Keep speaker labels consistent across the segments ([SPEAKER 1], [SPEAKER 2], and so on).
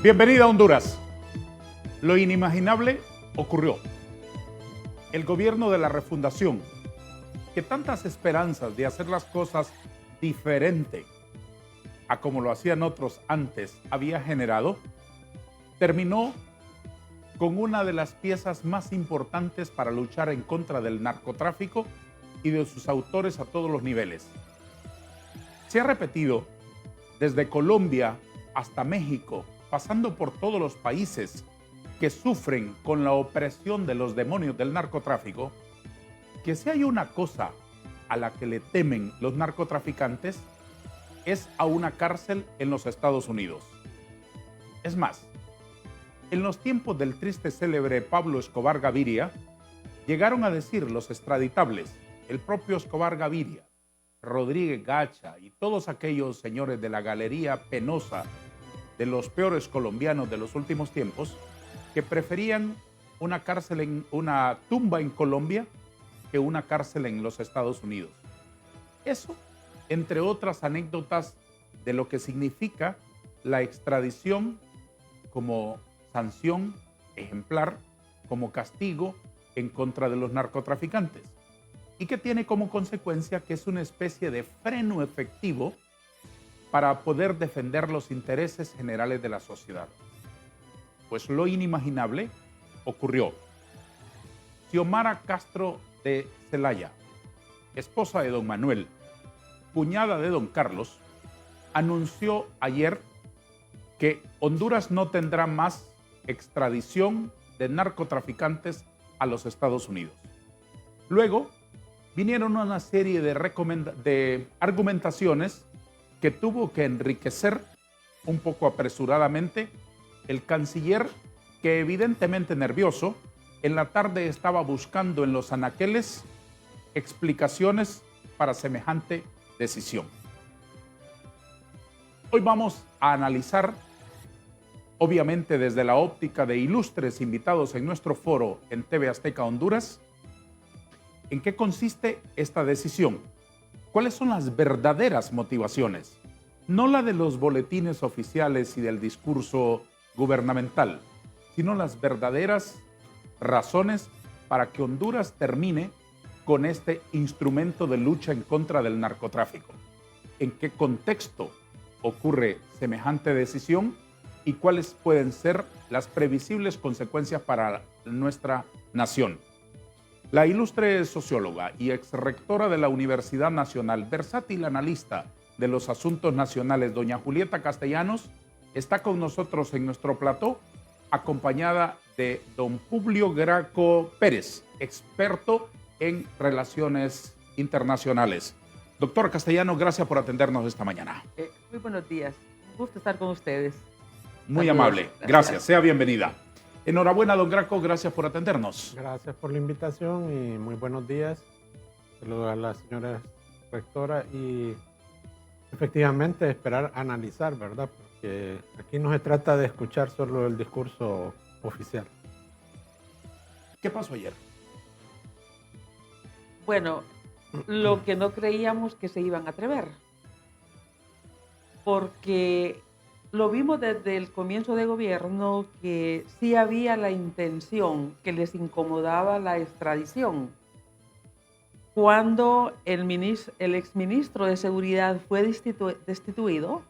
[SPEAKER 1] Bienvenida a Honduras. Lo inimaginable ocurrió. El gobierno de la refundación, que tantas esperanzas de hacer las cosas diferente a como lo hacían otros antes había generado, terminó con una de las piezas más importantes para luchar en contra del narcotráfico y de sus autores a todos los niveles. Se ha repetido desde Colombia hasta México, pasando por todos los países que sufren con la opresión de los demonios del narcotráfico, que si hay una cosa a la que le temen los narcotraficantes es a una cárcel en los Estados Unidos. Es más, en los tiempos del triste célebre Pablo Escobar Gaviria, llegaron a decir los extraditables, el propio Escobar Gaviria, Rodríguez Gacha y todos aquellos señores de la galería penosa de los peores colombianos de los últimos tiempos, que preferían una cárcel una tumba en Colombia que una cárcel en los Estados Unidos. Eso, entre otras anécdotas de lo que significa la extradición como sanción ejemplar, como castigo en contra de los narcotraficantes, y que tiene como consecuencia que es una especie de freno efectivo para poder defender los intereses generales de la sociedad. Pues lo inimaginable ocurrió. Xiomara Castro de Zelaya, esposa de don Manuel, cuñada de don Carlos, anunció ayer que Honduras no tendrá más extradición de narcotraficantes a los Estados Unidos. Luego vinieron una serie de argumentaciones que tuvo que enriquecer un poco apresuradamente el canciller, que evidentemente nervioso, en la tarde estaba buscando en los anaqueles explicaciones para semejante decisión. Hoy vamos a analizar, obviamente desde la óptica de ilustres invitados en nuestro foro en TV Azteca Honduras, en qué consiste esta decisión. ¿Cuáles son las verdaderas motivaciones? No la de los boletines oficiales y del discurso gubernamental, sino las verdaderas razones para que Honduras termine con este instrumento de lucha en contra del narcotráfico. ¿En qué contexto ocurre semejante decisión y cuáles pueden ser las previsibles consecuencias para nuestra nación? La ilustre socióloga y exrectora de la Universidad Nacional, versátil analista de los asuntos nacionales, doña Julieta Castellanos, está con nosotros en nuestro plató, acompañada de don Publio Graco Pérez, experto en relaciones internacionales. Doctor Castellanos, gracias por atendernos esta mañana.
[SPEAKER 2] Muy buenos días, un gusto estar con ustedes.
[SPEAKER 1] Muy amable, gracias, sea bienvenida. Enhorabuena, don Graco, gracias por atendernos.
[SPEAKER 3] Gracias por la invitación y muy buenos días. Saludos a la señora rectora y efectivamente esperar analizar, ¿verdad? Porque aquí no se trata de escuchar solo el discurso oficial.
[SPEAKER 1] ¿Qué pasó ayer?
[SPEAKER 2] Bueno, lo que no creíamos que se iban a atrever, porque lo vimos desde el comienzo de gobierno que sí había la intención, que les incomodaba la extradición. Cuando el exministro de Seguridad fue destituido,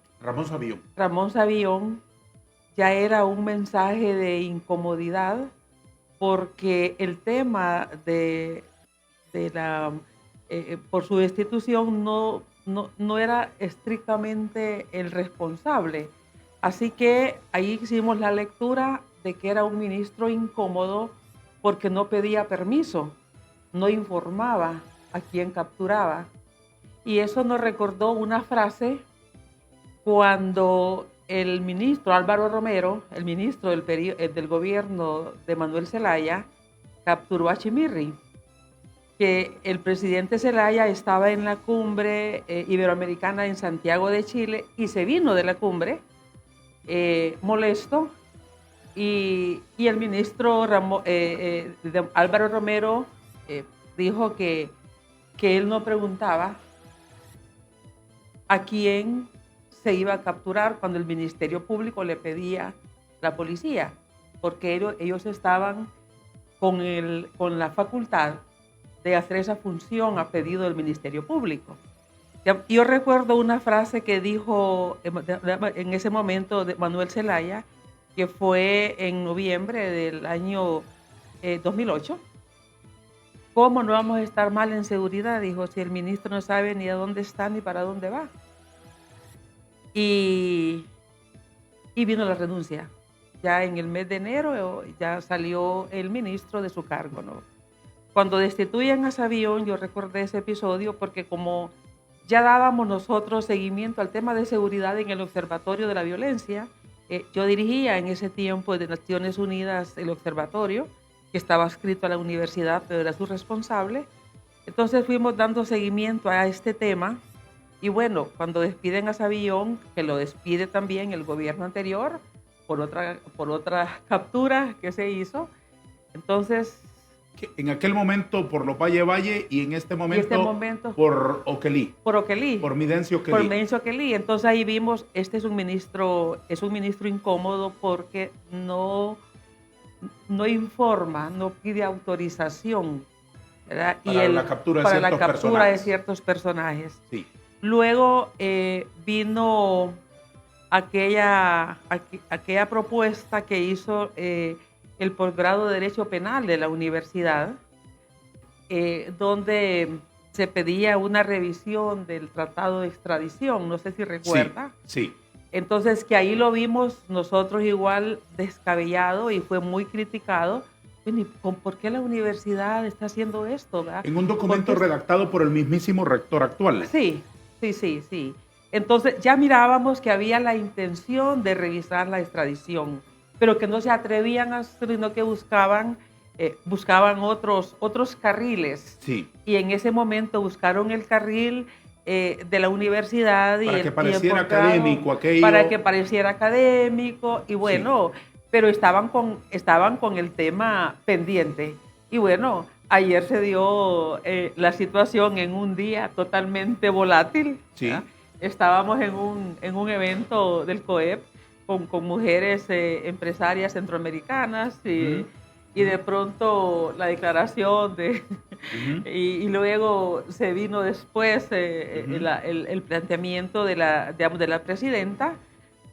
[SPEAKER 2] Ramón Sabillón, ya era un mensaje de incomodidad, porque el tema por su destitución no era estrictamente el responsable. Así que ahí hicimos la lectura de que era un ministro incómodo porque no pedía permiso, no informaba a quién capturaba. Y eso nos recordó una frase cuando el ministro Álvaro Romero, el ministro del gobierno de Manuel Zelaya, capturó a Chimirri, que el presidente Zelaya estaba en la cumbre iberoamericana en Santiago de Chile y se vino de la cumbre molesto, y el ministro Álvaro Romero dijo que él no preguntaba a quién se iba a capturar cuando el Ministerio Público le pedía la policía, porque ellos estaban con la facultad de hacer esa función a pedido del Ministerio Público. Yo recuerdo una frase que dijo en ese momento de Manuel Zelaya, que fue en noviembre del año 2008. ¿Cómo no vamos a estar mal en seguridad? Dijo, si el ministro no sabe ni a dónde está ni para dónde va. Y vino la renuncia. Ya en el mes de enero ya salió el ministro de su cargo, ¿no? Cuando destituyen a Savión, yo recordé ese episodio porque como ya dábamos nosotros seguimiento al tema de seguridad en el Observatorio de la Violencia, yo dirigía en ese tiempo de Naciones Unidas el observatorio, que estaba adscrito a la universidad, pero era su responsable. Entonces fuimos dando seguimiento a este tema. Y bueno, cuando despiden a Savión, que lo despide también el gobierno anterior por otra captura que se hizo, entonces...
[SPEAKER 1] En aquel momento por los Valle y en este momento por Oquelí.
[SPEAKER 2] Por Oquelí.
[SPEAKER 1] Por Midencio Oquelí.
[SPEAKER 2] Por Midencio Oquelí. Entonces ahí vimos, este es un ministro incómodo porque no informa, no pide autorización, ¿verdad?
[SPEAKER 1] Para la captura
[SPEAKER 2] de ciertos personajes.
[SPEAKER 1] Sí.
[SPEAKER 2] Luego vino aquella propuesta que hizo el posgrado de Derecho Penal de la universidad, donde se pedía una revisión del tratado de extradición, no sé si recuerda.
[SPEAKER 1] Sí.
[SPEAKER 2] Entonces, que ahí lo vimos nosotros igual descabellado y fue muy criticado. ¿Por qué la universidad está haciendo esto? ¿Verdad?
[SPEAKER 1] En un documento redactado por el mismísimo rector actual.
[SPEAKER 2] Sí. Entonces, ya mirábamos que había la intención de revisar la extradición, pero que no se atrevían a hacer, sino que buscaban otros carriles.
[SPEAKER 1] Sí.
[SPEAKER 2] Y en ese momento buscaron el carril de la universidad.
[SPEAKER 1] Para que pareciera académico aquello.
[SPEAKER 2] Para que pareciera académico, y bueno, sí. Pero estaban con el tema pendiente. Y bueno, ayer se dio la situación en un día totalmente volátil.
[SPEAKER 1] Sí.
[SPEAKER 2] ¿verdad? Estábamos en un evento del COEP con mujeres empresarias centroamericanas y de pronto la declaración y luego se vino después el planteamiento de la presidenta,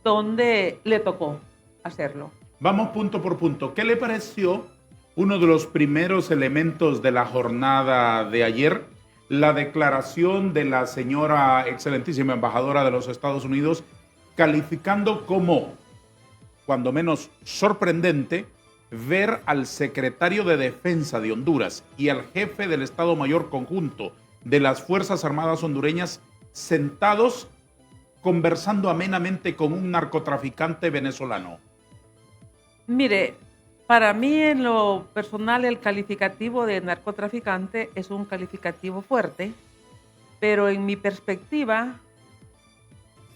[SPEAKER 2] donde le tocó hacerlo.
[SPEAKER 1] Vamos punto por punto. ¿Qué le pareció uno de los primeros elementos de la jornada de ayer? La declaración de la señora excelentísima embajadora de los Estados Unidos, calificando como, cuando menos sorprendente, ver al secretario de Defensa de Honduras y al jefe del Estado Mayor Conjunto de las Fuerzas Armadas hondureñas sentados conversando amenamente con un narcotraficante venezolano.
[SPEAKER 2] Mire, para mí en lo personal el calificativo de narcotraficante es un calificativo fuerte, pero en mi perspectiva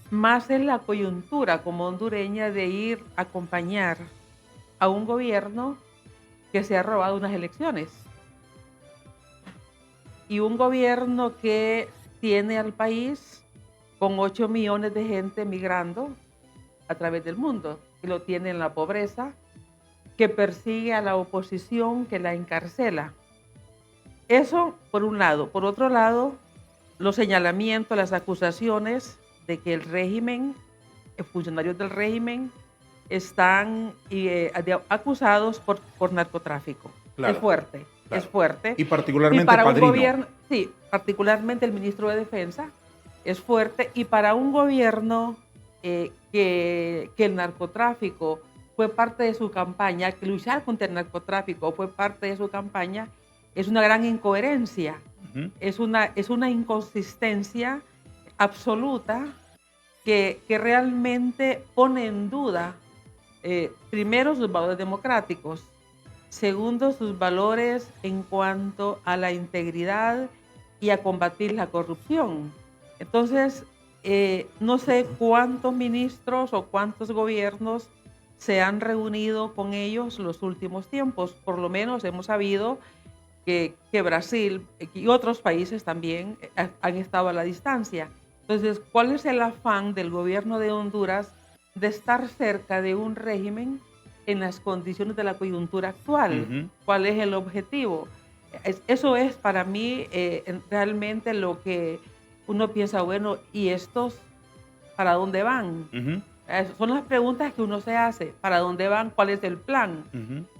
[SPEAKER 2] más es la coyuntura como hondureña de ir a acompañar a un gobierno que se ha robado unas elecciones y un gobierno que tiene al país con 8 millones de gente migrando a través del mundo, que lo tiene en la pobreza, que persigue a la oposición, que la encarcela. Eso por un lado. Por otro lado, los señalamientos, las acusaciones de que el régimen, funcionarios del régimen, están acusados por narcotráfico. Claro, es fuerte, claro. Es fuerte.
[SPEAKER 1] Y particularmente
[SPEAKER 2] y para
[SPEAKER 1] Padrino.
[SPEAKER 2] Un gobierno, sí, particularmente el ministro de Defensa, es fuerte. Y para un gobierno que el narcotráfico fue parte de su campaña, que luchar contra el narcotráfico fue parte de su campaña, es una gran incoherencia, es una inconsistencia absoluta que realmente pone en duda, primero, sus valores democráticos, segundo, sus valores en cuanto a la integridad y a combatir la corrupción. Entonces, no sé cuántos ministros o cuántos gobiernos se han reunido con ellos los últimos tiempos. Por lo menos hemos sabido que Brasil y otros países también han estado a la distancia. Entonces, ¿cuál es el afán del gobierno de Honduras de estar cerca de un régimen en las condiciones de la coyuntura actual. ¿Cuál es el objetivo? Eso es para mí realmente lo que uno piensa, bueno, ¿y estos para dónde van? Son las preguntas que uno se hace. ¿Para dónde van? ¿Cuál es el plan?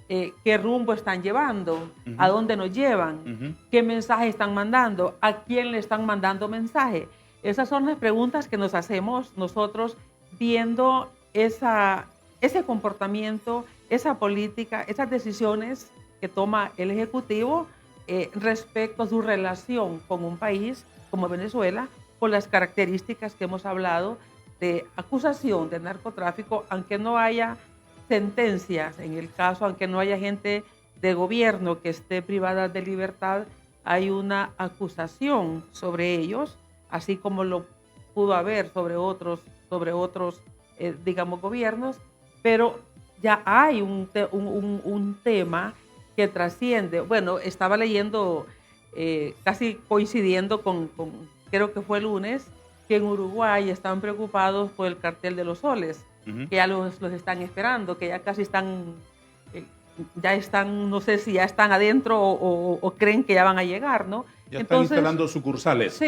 [SPEAKER 2] ¿Qué rumbo están llevando? ¿A dónde nos llevan? ¿Qué mensaje están mandando? ¿A quién le están mandando mensaje? Esas son las preguntas que nos hacemos nosotros viendo ese comportamiento, esa política, esas decisiones que toma el Ejecutivo respecto a su relación con un país como Venezuela, con las características que hemos hablado de acusación de narcotráfico, aunque no haya sentencias en el caso, aunque no haya gente de gobierno que esté privada de libertad, hay una acusación sobre ellos, así como lo pudo haber sobre otros digamos, gobiernos, pero ya hay un tema que trasciende. Bueno, estaba leyendo, casi coincidiendo con, creo que fue el lunes, que en Uruguay están preocupados por el cartel de los soles, que ya los están esperando, que ya casi están, no sé si ya están adentro o creen que ya van a llegar, ¿no?
[SPEAKER 1] Ya están instalando sucursales.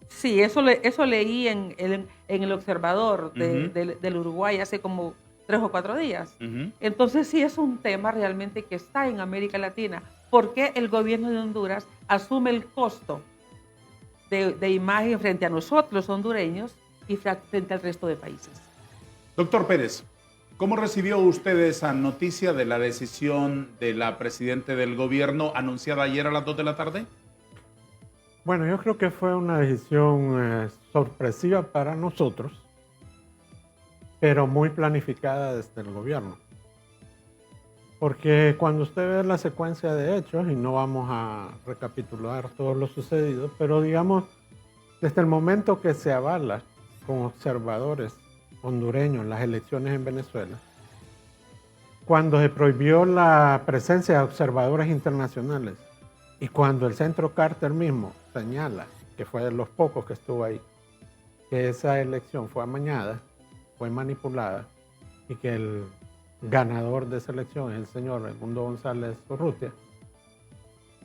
[SPEAKER 2] Sí, eso leí en el Observador del Uruguay hace como 3 o 4 días. Entonces sí es un tema realmente que está en América Latina. ¿Por qué el gobierno de Honduras asume el costo de imagen frente a nosotros, los hondureños, y frente al resto de países?
[SPEAKER 1] Doctor Pérez, ¿cómo recibió usted esa noticia de la decisión de la presidenta del gobierno anunciada ayer a las 2 de la tarde?
[SPEAKER 3] Bueno, yo creo que fue una decisión sorpresiva para nosotros, pero muy planificada desde el gobierno. Porque cuando usted ve la secuencia de hechos, y no vamos a recapitular todo lo sucedido, pero digamos, desde el momento que se avala con observadores hondureños las elecciones en Venezuela, cuando se prohibió la presencia de observadores internacionales, y cuando el Centro Carter mismo señala, que fue de los pocos que estuvo ahí, que esa elección fue amañada, fue manipulada, y que el ganador de esa elección es el señor Edmundo González Urrutia,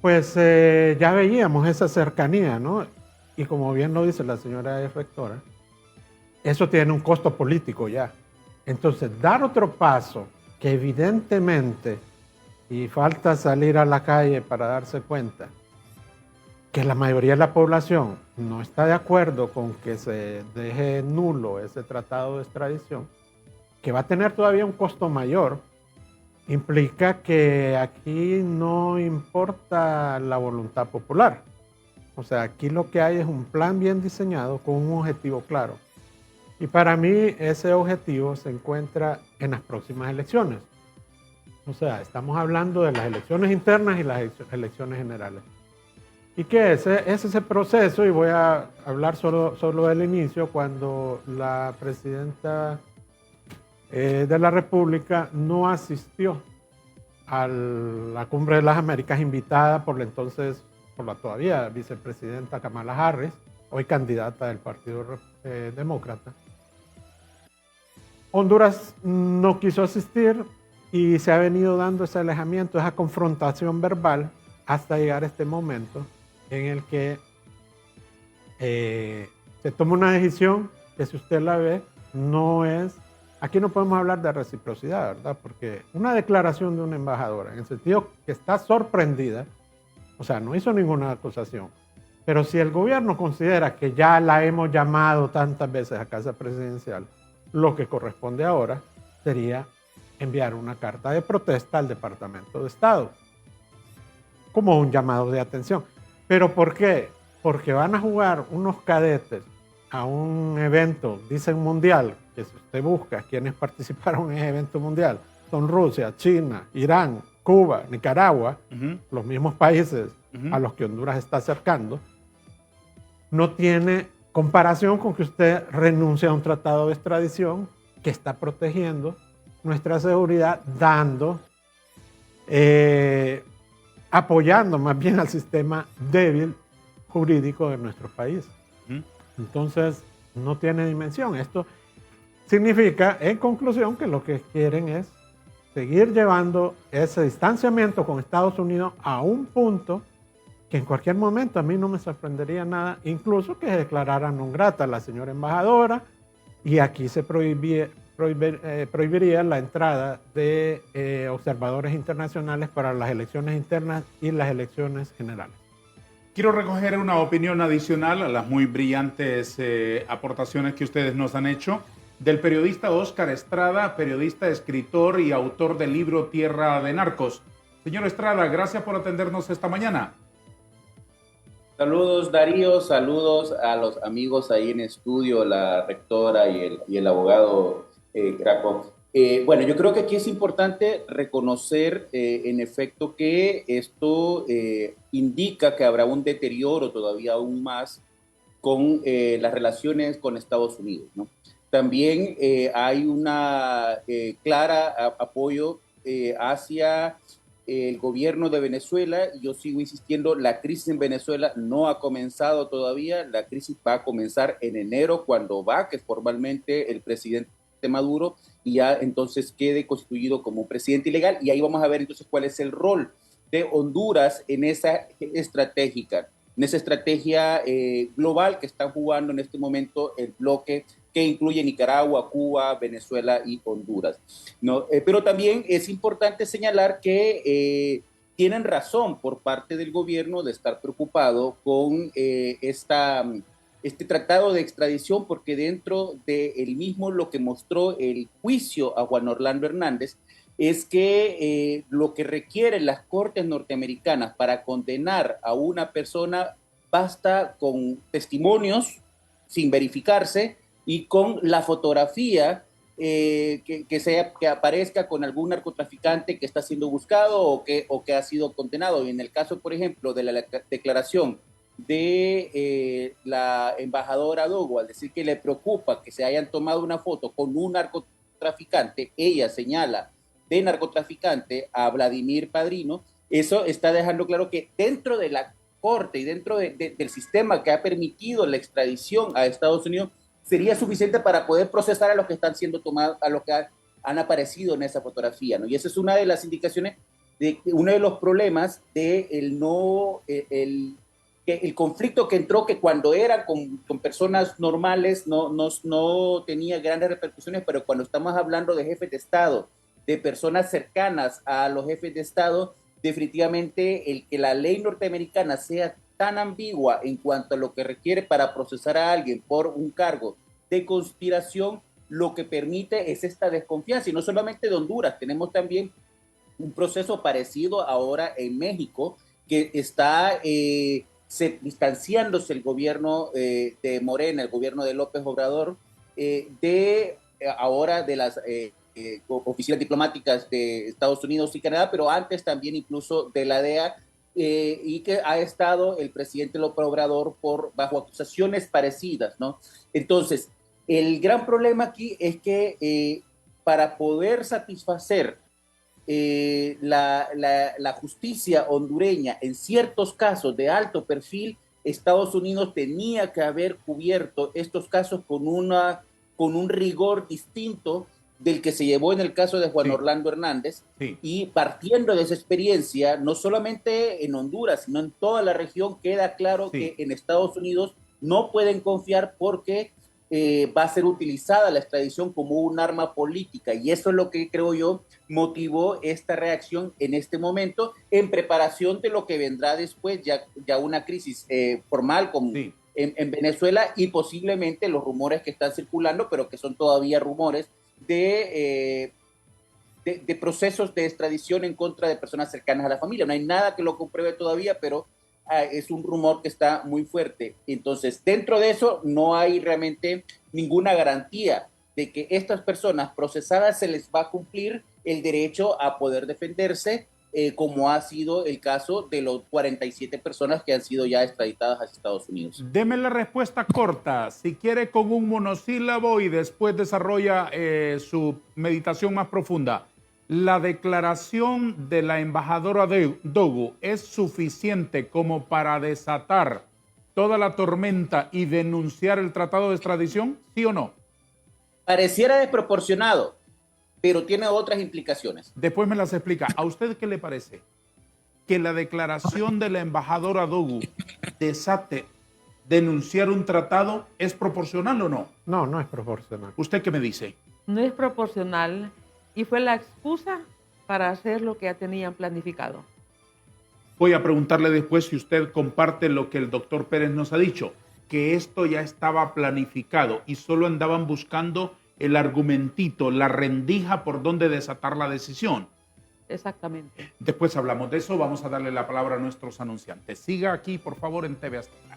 [SPEAKER 3] pues ya veíamos esa cercanía, ¿no? Y como bien lo dice la señora rectora, eso tiene un costo político ya. Entonces, dar otro paso que evidentemente, y falta salir a la calle para darse cuenta que la mayoría de la población no está de acuerdo con que se deje nulo ese tratado de extradición, que va a tener todavía un costo mayor, implica que aquí no importa la voluntad popular. O sea, aquí lo que hay es un plan bien diseñado con un objetivo claro. Y para mí ese objetivo se encuentra en las próximas elecciones. O sea, estamos hablando de las elecciones internas y las elecciones generales. ¿Y qué es? Es ese proceso, y voy a hablar solo del inicio, cuando la presidenta de la República no asistió a la Cumbre de las Américas, invitada por la todavía vicepresidenta Kamala Harris, hoy candidata del Partido Demócrata. Honduras no quiso asistir, y se ha venido dando ese alejamiento, esa confrontación verbal, hasta llegar a este momento en el que se toma una decisión que, si usted la ve, no es... Aquí no podemos hablar de reciprocidad, ¿verdad? Porque una declaración de una embajadora, en el sentido que está sorprendida, o sea, no hizo ninguna acusación, pero si el gobierno considera que ya la hemos llamado tantas veces a casa presidencial, lo que corresponde ahora sería enviar una carta de protesta al Departamento de Estado, como un llamado de atención. ¿Pero por qué? Porque van a jugar unos cadetes a un evento, dicen mundial, que si usted busca quienes participaron en ese evento mundial, son Rusia, China, Irán, Cuba, Nicaragua, los mismos países a los que Honduras está acercando, no tiene comparación con que usted renuncie a un tratado de extradición que está protegiendo nuestra seguridad, apoyando más bien al sistema débil jurídico de nuestro país. Entonces, no tiene dimensión. Esto, significa, en conclusión, que lo que quieren es seguir llevando ese distanciamiento con Estados Unidos a un punto que en cualquier momento a mí no me sorprendería nada, incluso que se declarara non grata la señora embajadora, y aquí se prohibiría la entrada de observadores internacionales para las elecciones internas y las elecciones generales.
[SPEAKER 1] Quiero recoger una opinión adicional a las muy brillantes aportaciones que ustedes nos han hecho del periodista Óscar Estrada, periodista, escritor y autor del libro Tierra de Narcos. Señor Estrada, gracias por atendernos esta mañana.
[SPEAKER 4] Saludos, Darío, saludos a los amigos ahí en estudio, la rectora y el abogado Graco. Bueno, yo creo que aquí es importante reconocer en efecto que esto indica que habrá un deterioro todavía aún más con las relaciones con Estados Unidos, ¿no? También hay una clara apoyo hacia el gobierno de Venezuela. Yo sigo insistiendo, la crisis en Venezuela no ha comenzado todavía, la crisis va a comenzar en enero cuando que formalmente el presidente Maduro y ya entonces quede constituido como un presidente ilegal, y ahí vamos a ver entonces cuál es el rol de Honduras en esa estrategia global que está jugando en este momento el bloque que incluye Nicaragua, Cuba, Venezuela y Honduras, ¿no? Pero también es importante señalar que tienen razón por parte del gobierno de estar preocupado con este tratado de extradición, porque dentro de él mismo lo que mostró el juicio a Juan Orlando Hernández es que lo que requieren las cortes norteamericanas para condenar a una persona basta con testimonios sin verificarse y con la fotografía que aparezca con algún narcotraficante que está siendo buscado o que ha sido condenado. Y en el caso, por ejemplo, de la declaración de la embajadora Dogo, al decir que le preocupa que se hayan tomado una foto con un narcotraficante, ella señala de narcotraficante a Vladimir Padrino. Eso está dejando claro que dentro de la corte y dentro del sistema que ha permitido la extradición a Estados Unidos sería suficiente para poder procesar a los que están siendo tomados, a los que han aparecido en esa fotografía, ¿no? Y esa es una de las indicaciones de uno de los problemas de el conflicto que entró, que cuando era con personas normales no tenía grandes repercusiones, pero cuando estamos hablando de jefes de Estado, de personas cercanas a los jefes de Estado, definitivamente el que la ley norteamericana sea tan ambigua en cuanto a lo que requiere para procesar a alguien por un cargo de conspiración, lo que permite es esta desconfianza. Y no solamente de Honduras, tenemos también un proceso parecido ahora en México, que está distanciándose el gobierno de Morena, el gobierno de López Obrador, ahora de las oficinas diplomáticas de Estados Unidos y Canadá, pero antes también incluso de la DEA, y que ha estado el presidente López Obrador bajo acusaciones parecidas, ¿no? Entonces, el gran problema aquí es que para poder satisfacer la justicia hondureña en ciertos casos de alto perfil, Estados Unidos tenía que haber cubierto estos casos con un rigor distinto del que se llevó en el caso de Juan Orlando Hernández, y partiendo de esa experiencia, no solamente en Honduras, sino en toda la región, queda claro que en Estados Unidos no pueden confiar porque va a ser utilizada la extradición como un arma política, y eso es lo que creo yo motivó esta reacción en este momento, en preparación de lo que vendrá después, ya una crisis formal como en Venezuela, y posiblemente los rumores que están circulando, pero que son todavía rumores, de procesos de extradición en contra de personas cercanas a la familia. No hay nada que lo compruebe todavía, pero es un rumor que está muy fuerte. Entonces, dentro de eso no hay realmente ninguna garantía de que estas personas procesadas se les va a cumplir el derecho a poder defenderse, como ha sido el caso de los 47 personas que han sido ya extraditadas a Estados Unidos.
[SPEAKER 1] Deme la respuesta corta, si quiere con un monosílabo, y después desarrolla su meditación más profunda. ¿La declaración de la embajadora Dogu es suficiente como para desatar toda la tormenta y denunciar el tratado de extradición, sí o no?
[SPEAKER 4] Pareciera desproporcionado, pero tiene otras implicaciones.
[SPEAKER 1] Después me las explica. ¿A usted qué le parece? ¿Que la declaración de la embajadora Dogu desate denunciar un tratado es proporcional o no?
[SPEAKER 3] No, no es proporcional.
[SPEAKER 1] ¿Usted qué me dice?
[SPEAKER 2] No es proporcional y fue la excusa para hacer lo que ya tenían planificado.
[SPEAKER 1] Voy a preguntarle después si usted comparte lo que el doctor Pérez nos ha dicho, que esto ya estaba planificado y solo andaban buscando el argumentito, la rendija por donde desatar la decisión.
[SPEAKER 2] Exactamente.
[SPEAKER 1] Después hablamos de eso, vamos a darle la palabra a nuestros anunciantes. Siga aquí, por favor, en TV Azteca.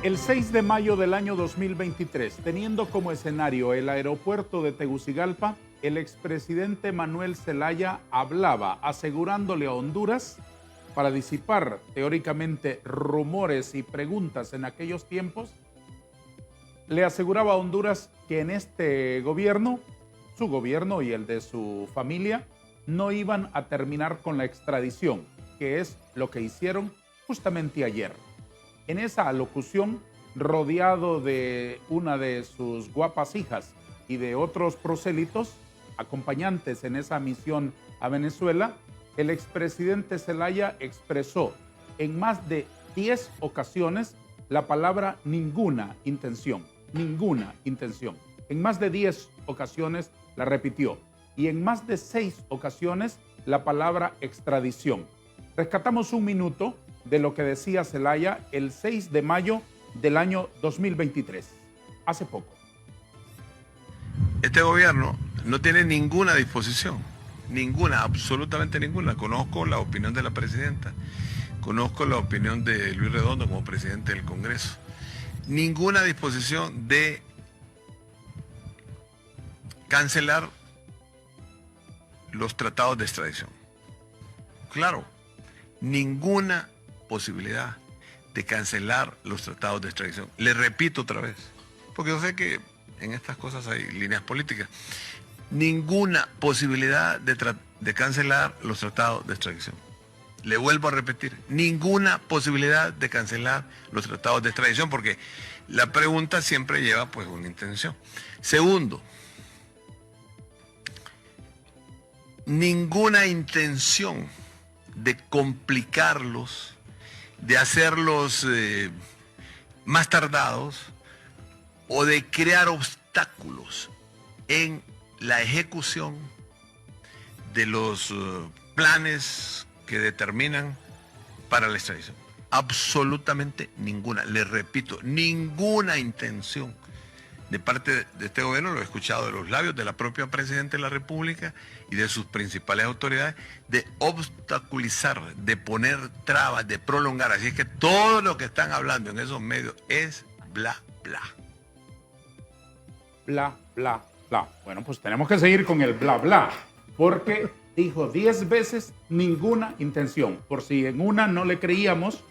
[SPEAKER 1] El 6 de mayo del año 2023, teniendo como escenario el aeropuerto de Tegucigalpa, el expresidente Manuel Zelaya hablaba asegurándole a Honduras, para disipar teóricamente rumores y preguntas en aquellos tiempos, le aseguraba a Honduras que en este gobierno, su gobierno y el de su familia, no iban a terminar con la extradición, que es lo que hicieron justamente ayer. En esa alocución, rodeado de una de sus guapas hijas y de otros prosélitos, acompañantes en esa misión a Venezuela, el expresidente Zelaya expresó en más de 10 ocasiones la palabra ninguna intención, ninguna intención. En más de 10 ocasiones la repitió y en más de 6 ocasiones la palabra extradición. Rescatamos un minuto de lo que decía Zelaya el 6 de mayo del año 2023, hace poco.
[SPEAKER 5] Este gobierno no tiene ninguna disposición, ninguna, absolutamente ninguna. Conozco la opinión de la presidenta, conozco la opinión de Luis Redondo como presidente del Congreso. Ninguna disposición de cancelar los tratados de extradición. Claro, ninguna posibilidad de cancelar los tratados de extradición. Le repito otra vez, porque yo sé que en estas cosas hay líneas políticas. Ninguna posibilidad de cancelar los tratados de extradición. Le vuelvo a repetir, ninguna posibilidad de cancelar los tratados de extradición, porque la pregunta siempre lleva pues una intención. Segundo, ninguna intención de complicarlos, de hacerlos más tardados o de crear obstáculos en la ejecución de los planes que determinan para la extradición. Absolutamente ninguna. Les repito, ninguna intención de parte de este gobierno, lo he escuchado de los labios de la propia Presidenta de la República y de sus principales autoridades, de obstaculizar, de poner trabas, de prolongar. Así es que todo lo que están hablando en esos medios es bla, bla.
[SPEAKER 1] Bla, bla, bla. Bueno, pues tenemos que seguir con el bla, bla, porque dijo 10 veces ninguna intención. Por si en una no le creíamos,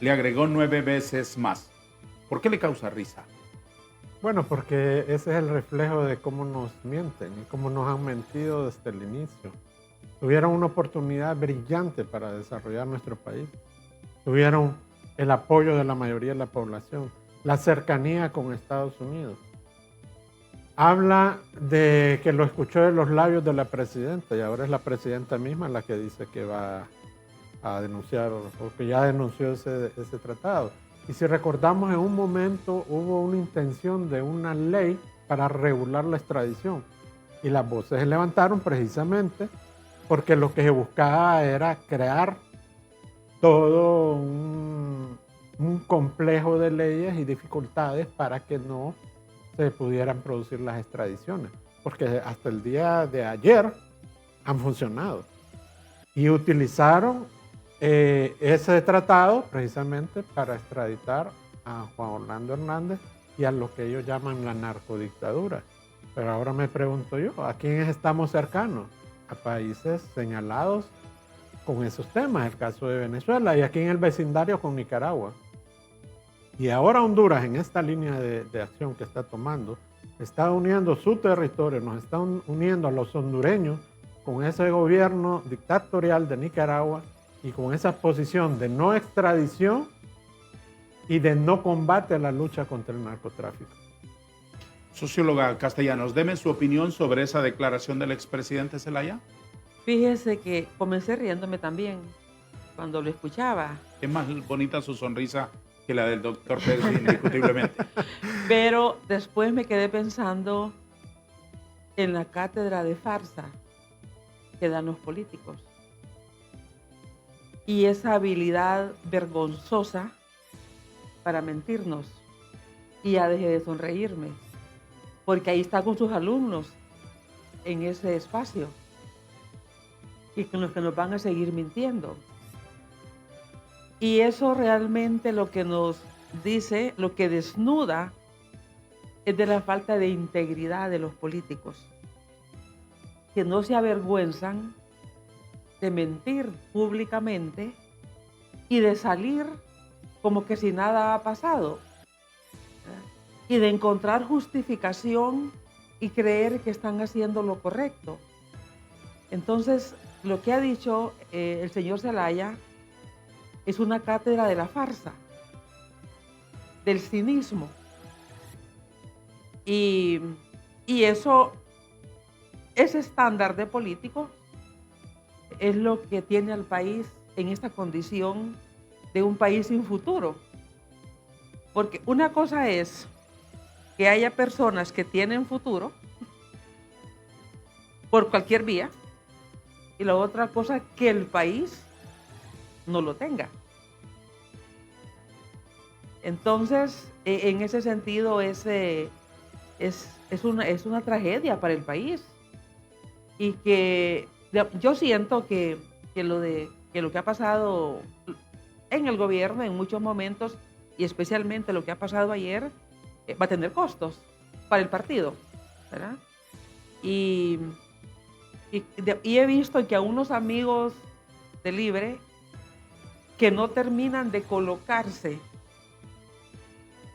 [SPEAKER 1] le agregó 9 veces más. ¿Por qué le causa risa?
[SPEAKER 3] Bueno, porque ese es el reflejo de cómo nos mienten y cómo nos han mentido desde el inicio. Tuvieron una oportunidad brillante para desarrollar nuestro país. Tuvieron el apoyo de la mayoría de la población, la cercanía con Estados Unidos. Habla de que lo escuchó de los labios de la presidenta y ahora es la presidenta misma la que dice que va a denunciar o que ya denunció ese tratado. Y si recordamos, en un momento hubo una intención de una ley para regular la extradición y las voces se levantaron precisamente porque lo que se buscaba era crear todo un complejo de leyes y dificultades para que no se pudieran producir las extradiciones, porque hasta el día de ayer han funcionado y utilizaron ese tratado precisamente para extraditar a Juan Orlando Hernández y a lo que ellos llaman la narcodictadura. Pero ahora me pregunto yo, ¿a quiénes estamos cercanos? A países señalados con esos temas, el caso de Venezuela y aquí en el vecindario con Nicaragua. Y ahora Honduras, en esta línea de acción que está tomando, está uniendo su territorio, nos está uniendo a los hondureños con ese gobierno dictatorial de Nicaragua y con esa posición de no extradición y de no combate a la lucha contra el narcotráfico.
[SPEAKER 1] Socióloga Castellanos, deme su opinión sobre esa declaración del expresidente Zelaya.
[SPEAKER 2] Fíjese que comencé riéndome también cuando lo escuchaba.
[SPEAKER 1] Es más bonita su sonrisa que la del doctor Pérez, indiscutiblemente.
[SPEAKER 2] Pero después me quedé pensando en la cátedra de farsa que dan los políticos. Y esa habilidad vergonzosa para mentirnos. Y ya dejé de sonreírme, porque ahí está con sus alumnos en ese espacio y con los que nos van a seguir mintiendo. Y eso realmente lo que nos dice, lo que desnuda, es de la falta de integridad de los políticos, que no se avergüenzan de mentir públicamente y de salir como que si nada ha pasado, y de encontrar justificación y creer que están haciendo lo correcto. Entonces, lo que ha dicho el señor Zelaya es una cátedra de la farsa, del cinismo. Y eso, ese estándar de político es lo que tiene al país en esta condición de un país sin futuro. Porque una cosa es que haya personas que tienen futuro por cualquier vía, y la otra cosa, que el país no lo tenga. Entonces, en ese sentido, es una tragedia para el país. Y que yo siento que lo que ha pasado en el gobierno en muchos momentos, y especialmente lo que ha pasado ayer, va a tener costos para el partido, ¿verdad? Y he visto que a unos amigos de Libre que no terminan de colocarse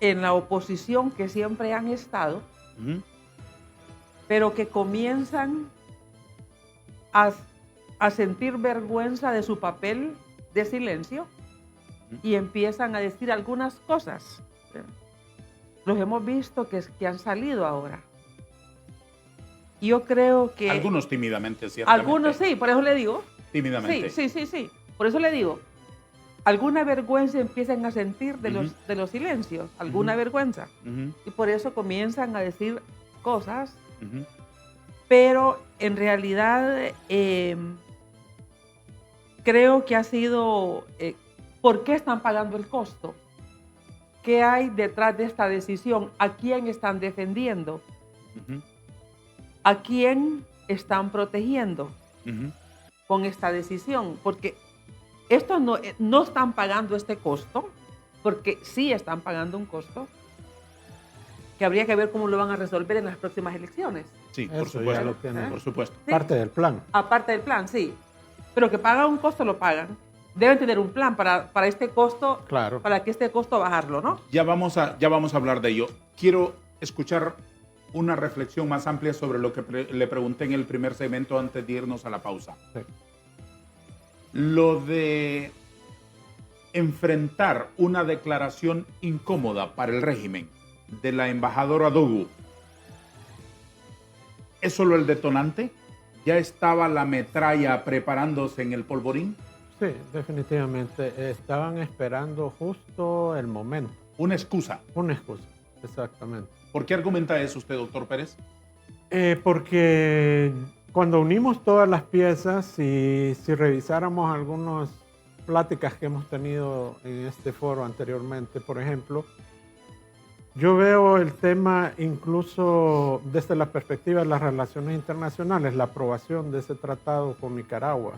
[SPEAKER 2] en la oposición que siempre han estado, pero que comienzan a sentir vergüenza de su papel de silencio y empiezan a decir algunas cosas. Los hemos visto que han salido ahora. Yo creo que...
[SPEAKER 1] Algunos tímidamente, ciertamente.
[SPEAKER 2] Algunos sí, por eso le digo.
[SPEAKER 1] Tímidamente.
[SPEAKER 2] Sí. Por eso le digo. Alguna vergüenza empiezan a sentir de los silencios. Alguna vergüenza. Y por eso comienzan a decir cosas pero en realidad creo que ha sido, ¿por qué están pagando el costo? ¿Qué hay detrás de esta decisión? ¿A quién están defendiendo? ¿A quién están protegiendo con esta decisión? Porque esto no están pagando este costo, porque sí están pagando un costo que habría que ver cómo lo van a resolver en las próximas elecciones.
[SPEAKER 1] Sí, por
[SPEAKER 3] Eso ya
[SPEAKER 1] supuesto.
[SPEAKER 3] lo tienen.
[SPEAKER 1] Por supuesto.
[SPEAKER 2] Sí.
[SPEAKER 3] Parte del plan.
[SPEAKER 2] Aparte del plan, sí. Pero que pagan un costo, lo pagan. Deben tener un plan para este costo,
[SPEAKER 3] Claro.
[SPEAKER 2] para que este costo bajarlo, ¿no?
[SPEAKER 1] Ya vamos a hablar de ello. Quiero escuchar una reflexión más amplia sobre lo que le pregunté en el primer segmento antes de irnos a la pausa.
[SPEAKER 3] Sí.
[SPEAKER 1] Lo de enfrentar una declaración incómoda para el régimen de la embajadora Dogu, ¿es solo el detonante? ¿Ya estaba la metralla preparándose en el polvorín?
[SPEAKER 3] Sí, definitivamente. Estaban esperando justo el momento.
[SPEAKER 1] Una excusa.
[SPEAKER 3] Una excusa, exactamente.
[SPEAKER 1] ¿Por qué argumenta eso usted, doctor Pérez?
[SPEAKER 3] Porque cuando unimos todas las piezas y si revisáramos algunas pláticas que hemos tenido en este foro anteriormente, por ejemplo, yo veo el tema incluso desde la perspectiva de las relaciones internacionales, la aprobación de ese tratado con Nicaragua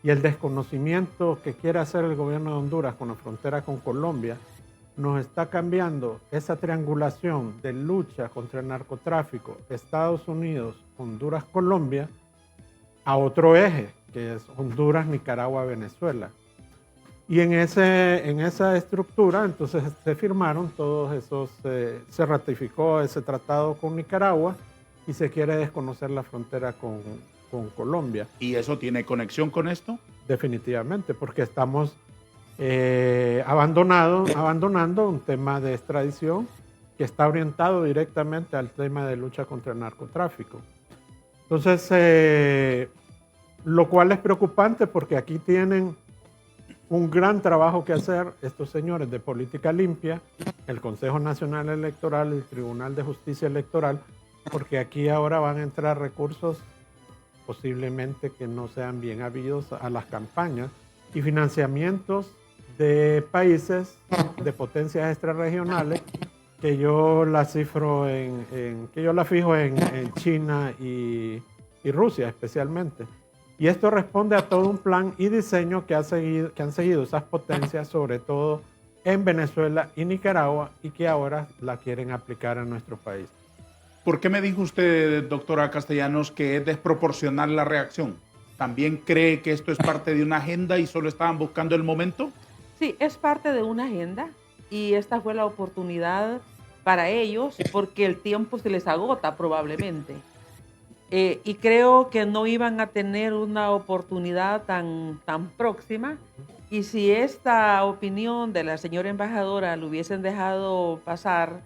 [SPEAKER 3] y el desconocimiento que quiere hacer el gobierno de Honduras con la frontera con Colombia, nos está cambiando esa triangulación de lucha contra el narcotráfico, Estados Unidos, Honduras, Colombia, a otro eje, que es Honduras, Nicaragua, Venezuela. Y en esa estructura, entonces se firmaron todos esos, se ratificó ese tratado con Nicaragua y se quiere desconocer la frontera con Colombia.
[SPEAKER 1] ¿Y eso tiene conexión con esto?
[SPEAKER 3] Definitivamente, porque estamos abandonando un tema de extradición que está orientado directamente al tema de lucha contra el narcotráfico. Entonces, lo cual es preocupante porque aquí tienen un gran trabajo que hacer estos señores de política limpia, el Consejo Nacional Electoral, el Tribunal de Justicia Electoral, porque aquí ahora van a entrar recursos posiblemente que no sean bien habidos a las campañas y financiamientos de países de potencias extrarregionales que yo la cifro que yo la fijo en China y Rusia especialmente. Y esto responde a todo un plan y diseño que han seguido esas potencias, sobre todo en Venezuela y Nicaragua, y que ahora la quieren aplicar a nuestro país.
[SPEAKER 1] ¿Por qué me dijo usted, doctora Castellanos, que es desproporcional la reacción? ¿También cree que esto es parte de una agenda y solo estaban buscando el momento?
[SPEAKER 2] Sí, es parte de una agenda y esta fue la oportunidad para ellos porque el tiempo se les agota probablemente. Y creo que no iban a tener una oportunidad tan próxima. Y si esta opinión de la señora embajadora lo hubiesen dejado pasar,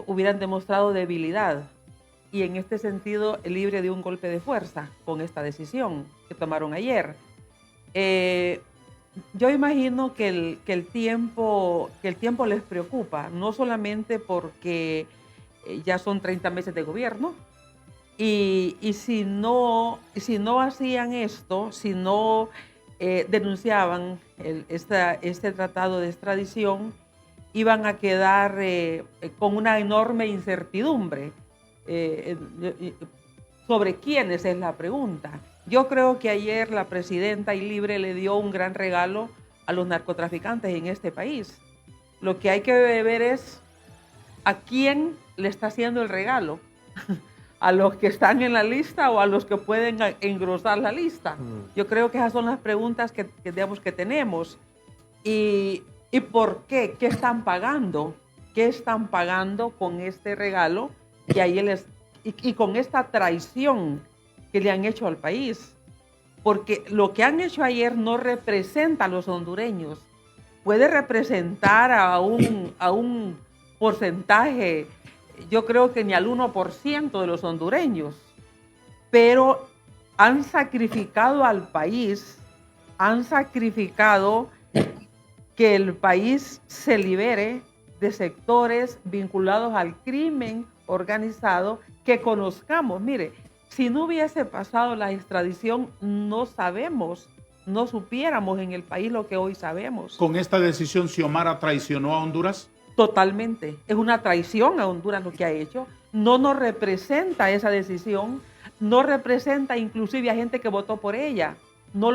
[SPEAKER 2] hubieran demostrado debilidad. Y en este sentido, libre de un golpe de fuerza con esta decisión que tomaron ayer. Yo imagino que el tiempo les preocupa, no solamente porque ya son 30 meses de gobierno, y si no hacían esto, si no denunciaban este tratado de extradición, iban a quedar con una enorme incertidumbre sobre quiénes es la pregunta. Yo creo que ayer la presidenta y Libre le dio un gran regalo a los narcotraficantes en este país. Lo que hay que ver es a quién le está haciendo el regalo. ¿A los que están en la lista o a los que pueden engrosar la lista? Yo creo que esas son las preguntas que tenemos. ¿Y por qué? ¿Qué están pagando? ¿Qué están pagando con este regalo y con esta traición que le han hecho al país? Porque lo que han hecho ayer no representa a los hondureños. Puede representar a un porcentaje, yo creo que ni al 1% de los hondureños, pero han sacrificado al país, han sacrificado que el país se libere de sectores vinculados al crimen organizado, que conozcamos. Mire, Si no hubiese pasado la extradición, no sabemos, no supiéramos en el país lo que hoy sabemos.
[SPEAKER 1] ¿Con esta decisión Xiomara traicionó a Honduras?
[SPEAKER 2] Totalmente. Es una traición a Honduras lo que ha hecho. No nos representa esa decisión. No representa inclusive a gente que votó por ella. No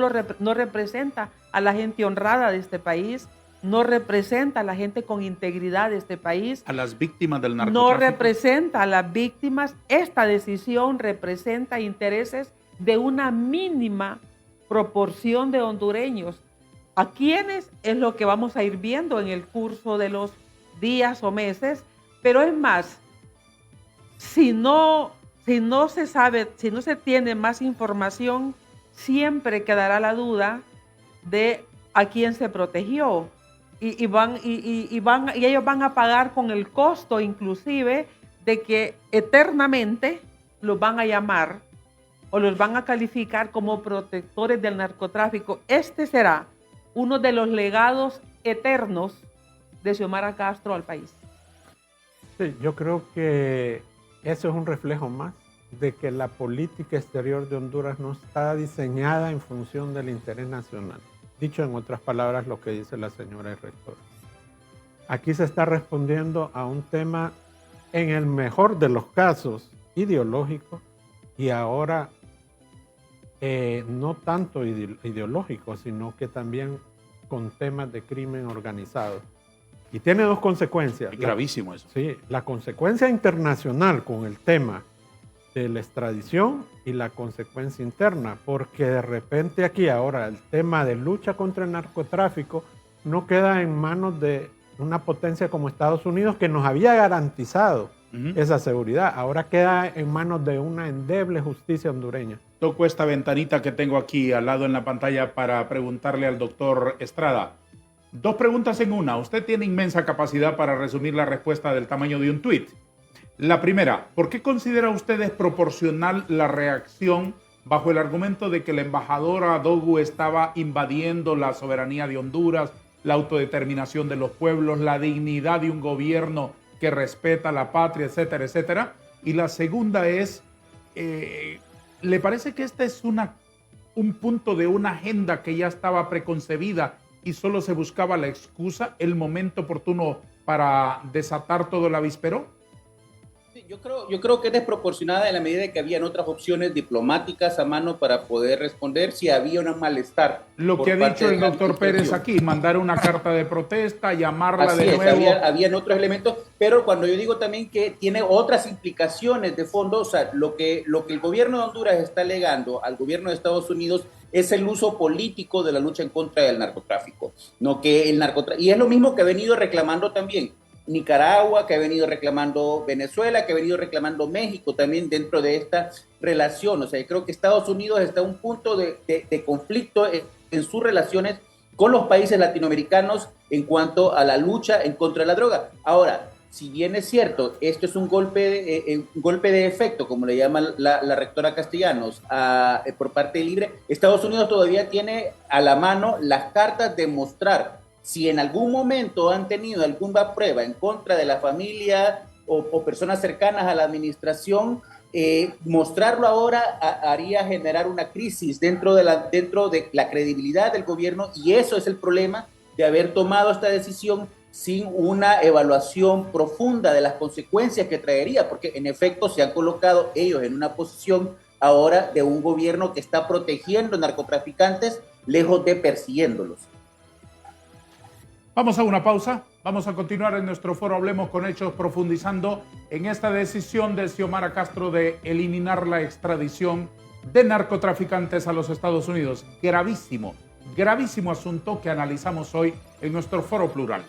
[SPEAKER 2] representa a la gente honrada de este país. No representa a la gente con integridad de este país.
[SPEAKER 1] A las víctimas del
[SPEAKER 2] No
[SPEAKER 1] narcotráfico.
[SPEAKER 2] representa a las víctimas. Esta decisión representa intereses de una mínima proporción de hondureños. ¿A quiénes? Es lo que vamos a ir viendo en el curso de los días o meses, pero es más, si no se sabe, si no se tiene más información, siempre quedará la duda de a quién se protegió y ellos van a pagar con el costo inclusive de que eternamente los van a llamar o los van a calificar como protectores del narcotráfico. Este será uno de los legados eternos de Xiomara Castro al país.
[SPEAKER 3] Sí, yo creo que eso es un reflejo más de que la política exterior de Honduras no está diseñada en función del interés nacional. Dicho en otras palabras lo que dice la señora rectora. Aquí se está respondiendo a un tema, en el mejor de los casos, ideológico, y ahora no tanto ideológico, sino que también con temas de crimen organizado. Y tiene dos consecuencias.
[SPEAKER 1] Es gravísimo eso.
[SPEAKER 3] Sí, la consecuencia internacional con el tema de la extradición y la consecuencia interna, porque de repente aquí ahora el tema de lucha contra el narcotráfico no queda en manos de una potencia como Estados Unidos que nos había garantizado esa seguridad, ahora queda en manos de una endeble justicia hondureña.
[SPEAKER 1] Toco esta ventanita que tengo aquí al lado en la pantalla para preguntarle al doctor Estrada. Dos preguntas en una. Usted tiene inmensa capacidad para resumir la respuesta del tamaño de un tuit. La primera, ¿por qué considera usted desproporcional la reacción bajo el argumento de que la embajadora Dogu estaba invadiendo la soberanía de Honduras, la autodeterminación de los pueblos, la dignidad de un gobierno que respeta la patria, etcétera, etcétera? Y la segunda es, ¿le parece que este es un punto de una agenda que ya estaba preconcebida y solo se buscaba la excusa, el momento oportuno para desatar todo el avispero?
[SPEAKER 4] Yo creo que es desproporcionada en la medida de que habían otras opciones diplomáticas a mano para poder responder si había un malestar.
[SPEAKER 1] Lo que ha dicho el doctor Pérez aquí, mandar una carta de protesta, llamarla
[SPEAKER 4] Así
[SPEAKER 1] de
[SPEAKER 4] es,
[SPEAKER 1] nuevo.
[SPEAKER 4] habían otros elementos, pero cuando yo digo también que tiene otras implicaciones de fondo, o sea, lo que el gobierno de Honduras está alegando al gobierno de Estados Unidos es el uso político de la lucha en contra del narcotráfico, no que el narcotráfico, y es lo mismo que ha venido reclamando también Nicaragua, que ha venido reclamando Venezuela, que ha venido reclamando México también dentro de esta relación. O sea, yo creo que Estados Unidos está a un punto de conflicto en sus relaciones con los países latinoamericanos en cuanto a la lucha en contra de la droga. Ahora, si bien es cierto, esto es un golpe de efecto, como le llama la rectora Castellanos, por parte de Libre, Estados Unidos todavía tiene a la mano las cartas de mostrar si en algún momento han tenido alguna prueba en contra de la familia o personas cercanas a la administración, mostrarlo ahora haría generar una crisis dentro de la credibilidad del gobierno, y eso es el problema de haber tomado esta decisión sin una evaluación profunda de las consecuencias que traería, porque en efecto se han colocado ellos en una posición ahora de un gobierno que está protegiendo narcotraficantes lejos de persiguiéndolos.
[SPEAKER 1] Vamos a una pausa. Vamos a continuar en nuestro foro Hablemos con Hechos, profundizando en esta decisión de Xiomara Castro de eliminar la extradición de narcotraficantes a los Estados Unidos. Gravísimo, gravísimo asunto que analizamos hoy en nuestro foro plural.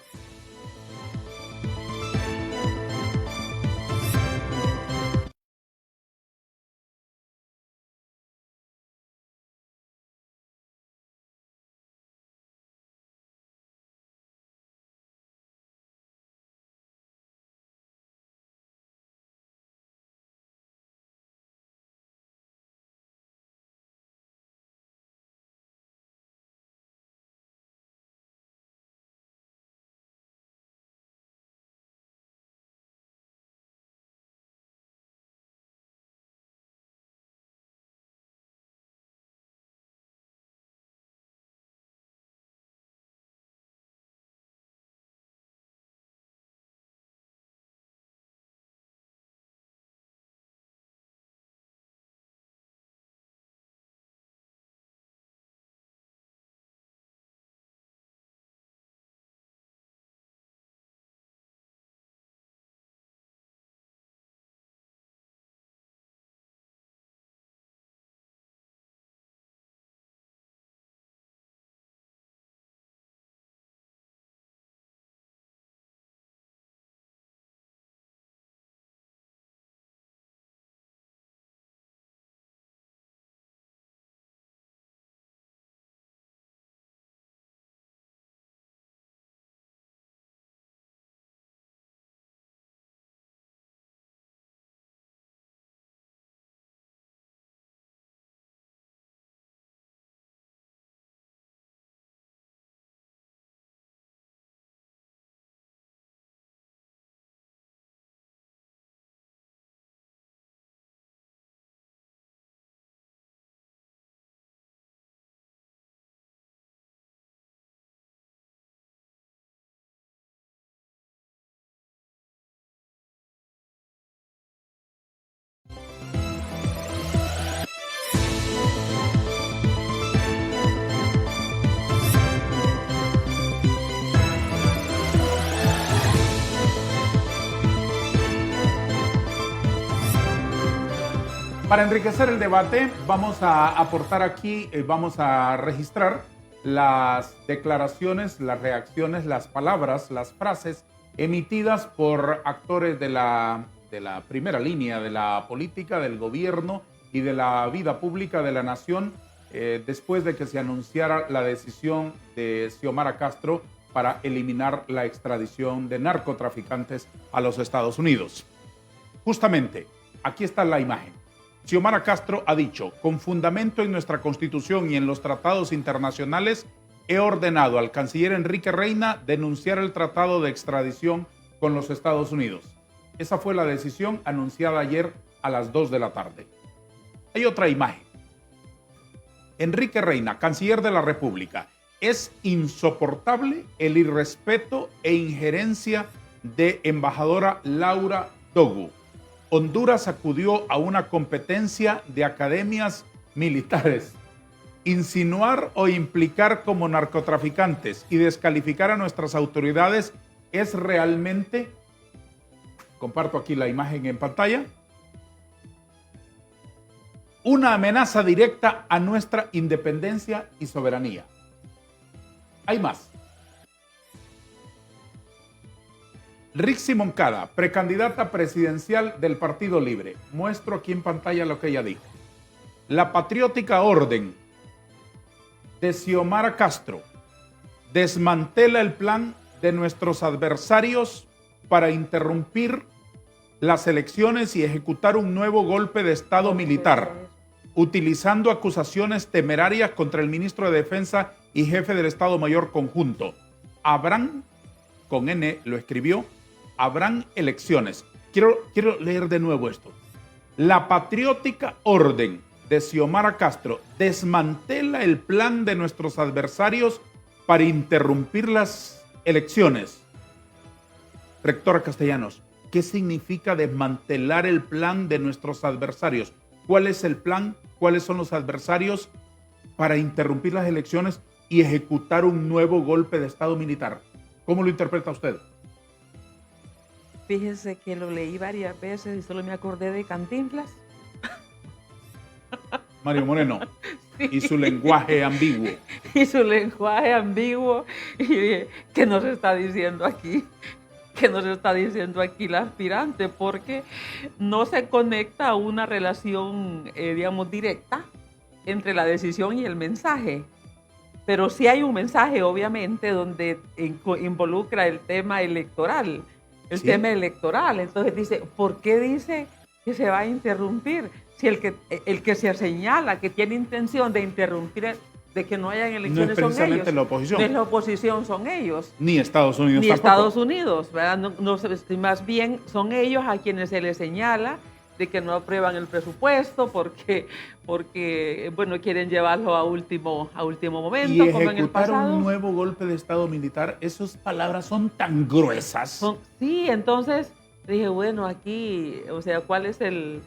[SPEAKER 1] Para enriquecer el debate, vamos a aportar aquí, vamos a registrar las declaraciones, las reacciones, las palabras, las frases emitidas por actores de la primera línea de la política, del gobierno y de la vida pública de la nación, después de que se anunciara la decisión de Xiomara Castro para eliminar la extradición de narcotraficantes a los Estados Unidos. Justamente, aquí está la imagen. Xiomara Castro ha dicho: con fundamento en nuestra Constitución y en los tratados internacionales, he ordenado al canciller Enrique Reina denunciar el tratado de extradición con los Estados Unidos. Esa fue la decisión anunciada ayer a las 2 de la tarde. Hay otra imagen. Enrique Reina, canciller de la República: es insoportable el irrespeto e injerencia de embajadora Laura Dogu. Honduras acudió a una competencia de academias militares. Insinuar o implicar como narcotraficantes y descalificar a nuestras autoridades es realmente, comparto aquí la imagen en pantalla, una amenaza directa a nuestra independencia y soberanía. Hay más. Rixi Moncada, precandidata presidencial del Partido Libre. Muestro aquí en pantalla lo que ella dijo. La patriótica orden de Xiomara Castro desmantela el plan de nuestros adversarios para interrumpir las elecciones y ejecutar un nuevo golpe de Estado militar, utilizando acusaciones temerarias contra el ministro de Defensa y jefe del Estado Mayor Conjunto. Habrán, con N lo escribió, habrán elecciones. Quiero leer de nuevo esto. La patriótica orden de Xiomara Castro desmantela el plan de nuestros adversarios para interrumpir las elecciones. Rectora Castellanos, ¿qué significa desmantelar el plan de nuestros adversarios? ¿Cuál es el plan? ¿Cuáles son los adversarios para interrumpir las elecciones y ejecutar un nuevo golpe de Estado militar? ¿Cómo lo interpreta usted?
[SPEAKER 2] Fíjese que lo leí varias veces y solo me acordé de Cantinflas.
[SPEAKER 1] Mario Moreno.
[SPEAKER 2] Sí.
[SPEAKER 1] Y su lenguaje ambiguo.
[SPEAKER 2] Y su lenguaje ambiguo. Y, ¿qué nos está diciendo aquí? ¿Qué nos está diciendo aquí la aspirante? Porque no se conecta a una relación, digamos, directa entre la decisión y el mensaje. Pero sí hay un mensaje, obviamente, donde involucra el tema electoral.
[SPEAKER 1] ¿Sí?
[SPEAKER 2] Tema electoral. Entonces dice, ¿por qué dice que se va a interrumpir? Si el que se señala que tiene intención de interrumpir, de que no hayan elecciones,
[SPEAKER 1] no es
[SPEAKER 2] son ellos.
[SPEAKER 1] precisamente la oposición.
[SPEAKER 2] No es la oposición, son ellos.
[SPEAKER 1] Ni Estados Unidos
[SPEAKER 2] Ni
[SPEAKER 1] tampoco.
[SPEAKER 2] Estados Unidos, ¿verdad? Más bien son ellos a quienes se les señala de que no aprueban el presupuesto porque bueno, quieren llevarlo a último momento,
[SPEAKER 1] Y
[SPEAKER 2] como en el
[SPEAKER 1] ejecutar
[SPEAKER 2] pasado.
[SPEAKER 1] un nuevo golpe de Estado militar, esas palabras son tan gruesas.
[SPEAKER 2] Sí, entonces dije, bueno, aquí, o sea, ¿cuál es el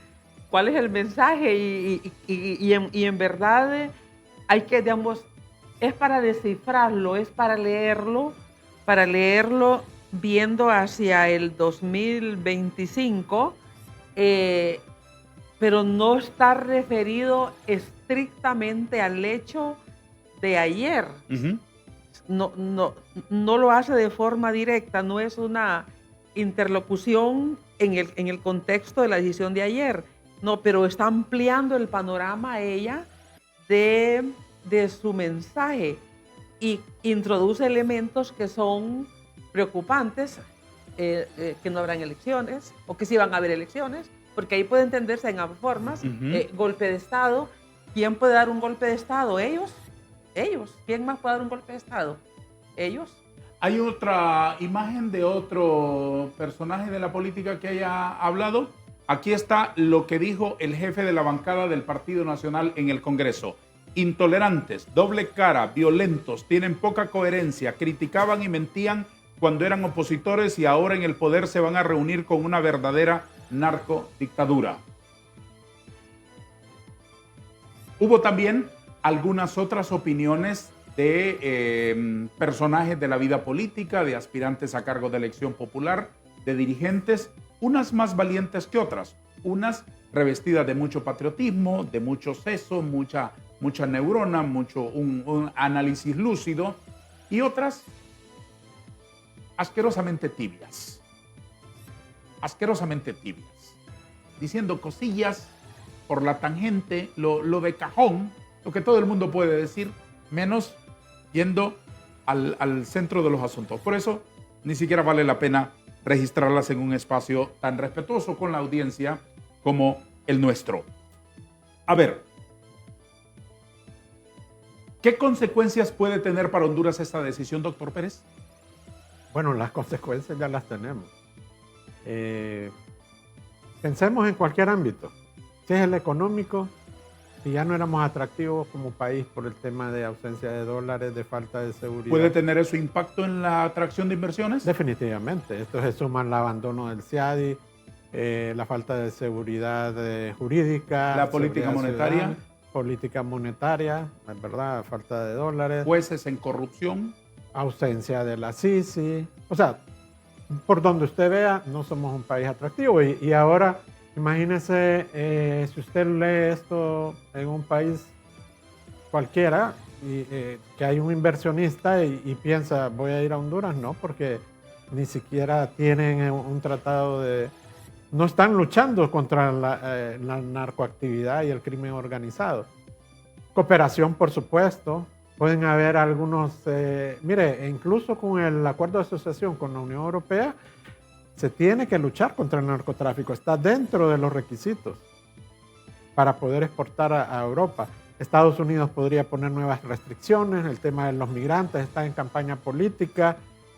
[SPEAKER 2] mensaje? Y en verdad hay que, digamos, es para descifrarlo, es para leerlo viendo hacia el 2025, pero no está referido estrictamente al hecho de ayer.
[SPEAKER 1] Uh-huh.
[SPEAKER 2] No lo hace de forma directa, no es una interlocución en el contexto de la decisión de ayer, no, pero está ampliando el panorama ella de su mensaje y introduce elementos que son preocupantes, que no habrán elecciones o que sí van a haber elecciones, porque ahí puede entenderse en ambas formas.
[SPEAKER 1] Uh-huh.
[SPEAKER 2] Golpe de Estado. ¿Quién puede dar un golpe de Estado? Ellos. ¿Quién más puede dar un golpe de Estado? Ellos.
[SPEAKER 1] ¿Hay otra imagen de otro personaje de la política que haya hablado? Aquí está lo que dijo el jefe de la bancada del Partido Nacional en el Congreso. Intolerantes, doble cara, violentos, tienen poca coherencia, criticaban y mentían cuando eran opositores y ahora en el poder se van a reunir con una verdadera narcodictadura. Hubo también algunas otras opiniones de personajes de la vida política, de aspirantes a cargo de elección popular, de dirigentes, unas más valientes que otras, unas revestida de mucho patriotismo, de mucho seso, mucha neurona, un análisis lúcido, y otras asquerosamente tibias, diciendo cosillas por la tangente, lo de cajón, lo que todo el mundo puede decir, menos yendo al centro de los asuntos. Por eso ni siquiera vale la pena registrarlas en un espacio tan respetuoso con la audiencia como el nuestro. A ver, ¿qué consecuencias puede tener para Honduras esta decisión, doctor Pérez?
[SPEAKER 3] Bueno, las consecuencias ya las tenemos. Pensemos en cualquier ámbito. Si es el económico, si ya no éramos atractivos como país por el tema de ausencia de dólares, de falta de seguridad.
[SPEAKER 1] ¿Puede tener eso impacto en la atracción de inversiones?
[SPEAKER 3] Definitivamente. Esto se suma al abandono del CIADI, la falta de seguridad jurídica.
[SPEAKER 1] La política monetaria.
[SPEAKER 3] Política monetaria, es verdad, falta de dólares.
[SPEAKER 1] Jueces en corrupción.
[SPEAKER 3] Ausencia de la CICI. O sea, por donde usted vea, no somos un país atractivo. Y ahora, imagínese si usted lee esto en un país cualquiera, que hay un inversionista y piensa, voy a ir a Honduras, no, porque ni siquiera tienen un tratado de... No están luchando contra la narcoactividad y el crimen organizado. Cooperación, por supuesto. Pueden haber algunos... mire, incluso con el acuerdo de asociación con la Unión Europea, se tiene que luchar contra el narcotráfico. Está dentro de los requisitos para poder exportar a Europa. Estados Unidos podría poner nuevas restricciones. El tema de los migrantes está en campaña política.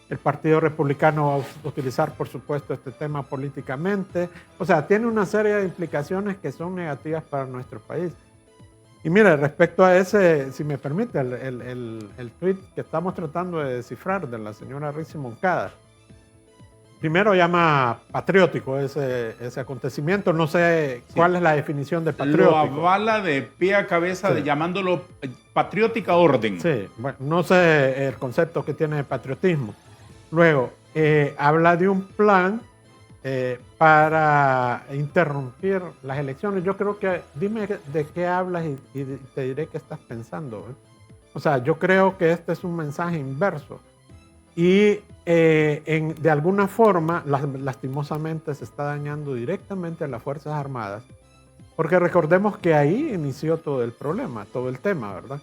[SPEAKER 3] El Partido Republicano va a utilizar, por supuesto, este tema políticamente. O sea, tiene una serie de implicaciones que son negativas para nuestro país. Y mire, respecto a ese, si me permite, el tweet que estamos tratando de descifrar de la señora Rizzi Moncada. Primero llama patriótico ese acontecimiento. No sé cuál es la definición de patriótico.
[SPEAKER 1] Lo avala de pie a cabeza,
[SPEAKER 3] Sí.
[SPEAKER 1] Llamándolo patriótica orden.
[SPEAKER 3] Sí, bueno, no sé el concepto que tiene de patriotismo. Luego, habla de un plan para interrumpir las elecciones. Yo creo que, dime de qué hablas y te diré qué estás pensando. O sea, yo creo que este es un mensaje inverso. Y de alguna forma, lastimosamente, se está dañando directamente a las Fuerzas Armadas. Porque recordemos que ahí inició todo el problema, todo el tema, ¿verdad?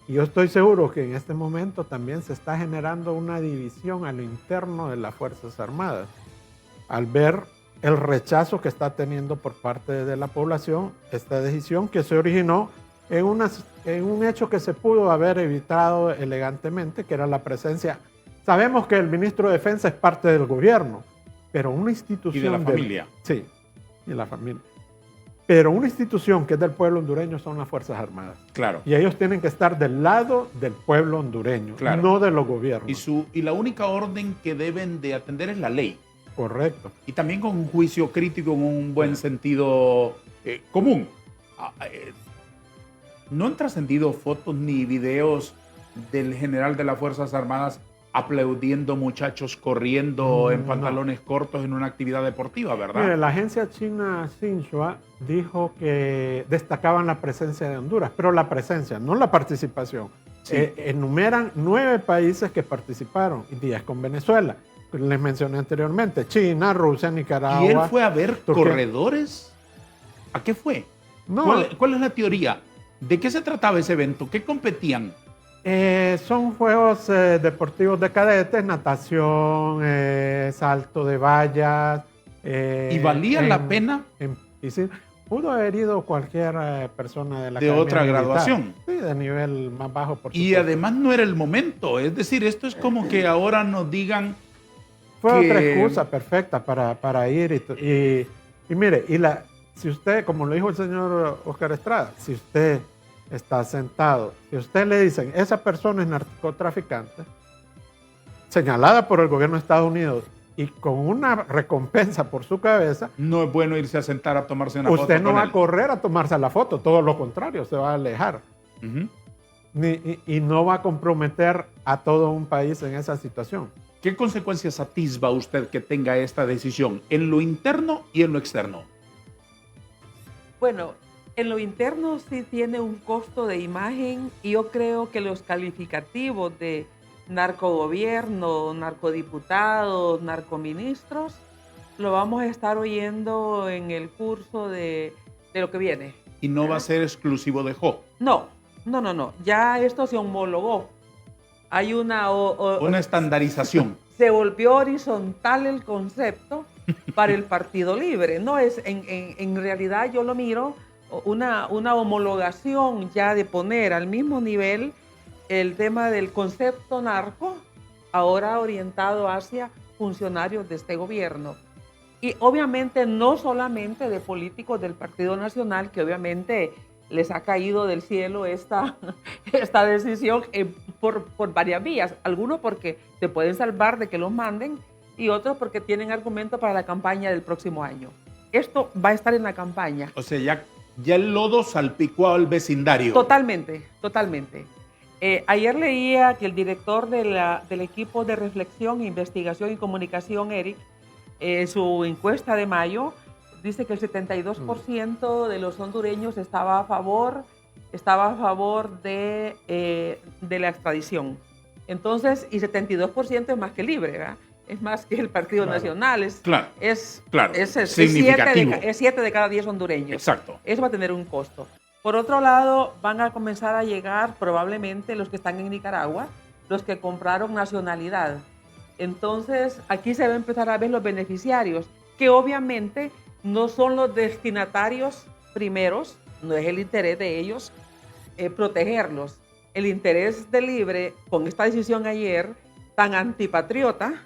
[SPEAKER 3] Y yo estoy seguro que en este momento también se está generando una división a lo interno de las Fuerzas Armadas, al ver el rechazo que está teniendo por parte de la población esta decisión que se originó en un hecho que se pudo haber evitado elegantemente, que era la presencia. Sabemos que el ministro de Defensa es parte del gobierno, pero una institución...
[SPEAKER 1] Y de la familia.
[SPEAKER 3] Sí, y la familia. Pero una institución que es del pueblo hondureño son las Fuerzas Armadas.
[SPEAKER 1] Claro.
[SPEAKER 3] Y ellos tienen que estar del lado del pueblo hondureño,
[SPEAKER 1] Claro.
[SPEAKER 3] no de los gobiernos.
[SPEAKER 1] Y la única orden que deben de atender es la ley.
[SPEAKER 3] Correcto.
[SPEAKER 1] Y también con un juicio crítico en un buen sentido común. No han trascendido fotos ni videos del general de las Fuerzas Armadas aplaudiendo muchachos corriendo en pantalones cortos en una actividad deportiva, ¿verdad?
[SPEAKER 3] Mire, la agencia china Xinhua dijo que destacaban la presencia de Honduras, pero la presencia, no la participación.
[SPEAKER 1] Sí.
[SPEAKER 3] Enumeran 9 países que participaron, y 10 con Venezuela. Les mencioné anteriormente, China, Rusia, Nicaragua.
[SPEAKER 1] ¿Y él fue a ver
[SPEAKER 3] Turquía.
[SPEAKER 1] corredores? ¿A qué fue?
[SPEAKER 3] No,
[SPEAKER 1] ¿Cuál es la teoría? ¿De qué se trataba ese evento? ¿Qué competían?
[SPEAKER 3] son juegos deportivos de cadetes, natación, salto de vallas.
[SPEAKER 1] ¿Y valía la pena?
[SPEAKER 3] En piscina. Pudo haber ido cualquier persona de la
[SPEAKER 1] De
[SPEAKER 3] academia
[SPEAKER 1] otra
[SPEAKER 3] militar.
[SPEAKER 1] graduación.
[SPEAKER 3] Sí, de nivel más bajo, por
[SPEAKER 1] Y
[SPEAKER 3] supuesto.
[SPEAKER 1] además no era el momento. Es decir, esto es como que ahora nos digan...
[SPEAKER 3] Fue
[SPEAKER 1] que-
[SPEAKER 3] otra excusa perfecta para ir. Y mire, si usted, como lo dijo el señor Oscar Estrada, si usted está sentado, si usted le dicen, esa persona es narcotraficante, señalada por el gobierno de Estados Unidos y con una recompensa por su cabeza,
[SPEAKER 1] No es bueno irse a sentar a tomarse una foto
[SPEAKER 3] usted no
[SPEAKER 1] con
[SPEAKER 3] va
[SPEAKER 1] él.
[SPEAKER 3] a correr a tomarse la foto, todo lo contrario, se va a alejar.
[SPEAKER 1] Ujú.
[SPEAKER 3] Y no va a comprometer a todo un país en esa situación.
[SPEAKER 1] ¿Qué consecuencias atisba usted que tenga esta decisión en lo interno y en lo externo?
[SPEAKER 2] Bueno, en lo interno sí tiene un costo de imagen y yo creo que los calificativos de narcogobierno, narcodiputados, narcoministros, lo vamos a estar oyendo en el curso de lo que viene.
[SPEAKER 1] Y no va a ser exclusivo de Jo.
[SPEAKER 2] No. Ya esto se homologó. Hay una
[SPEAKER 1] estandarización.
[SPEAKER 2] se volvió horizontal el concepto para el Partido Libre. No es, en realidad yo lo miro una homologación ya de poner al mismo nivel el tema del concepto narco, ahora orientado hacia funcionarios de este gobierno. Y obviamente no solamente de políticos del Partido Nacional, que obviamente les ha caído del cielo esta decisión por varias vías. Algunos porque se pueden salvar de que los manden y otros porque tienen argumento para la campaña del próximo año. Esto va a estar en la campaña.
[SPEAKER 1] O sea, ya el lodo salpicó al vecindario.
[SPEAKER 2] Totalmente. Ayer leía que el director del equipo de reflexión, investigación y comunicación, Eric, su encuesta de mayo, dice que el 72% de los hondureños estaba a favor de la extradición. Entonces, y 72% es más que Libre, ¿verdad? Es más que el Partido Nacional. Es
[SPEAKER 1] significativo.
[SPEAKER 2] Es 7 de cada 10 hondureños.
[SPEAKER 1] Exacto.
[SPEAKER 2] Eso va a tener un costo. Por otro lado, van a comenzar a llegar probablemente los que están en Nicaragua, los que compraron nacionalidad. Entonces, aquí se va a empezar a ver los beneficiarios, que obviamente no son los destinatarios primeros, no es el interés de ellos protegerlos. El interés de Libre, con esta decisión ayer tan antipatriota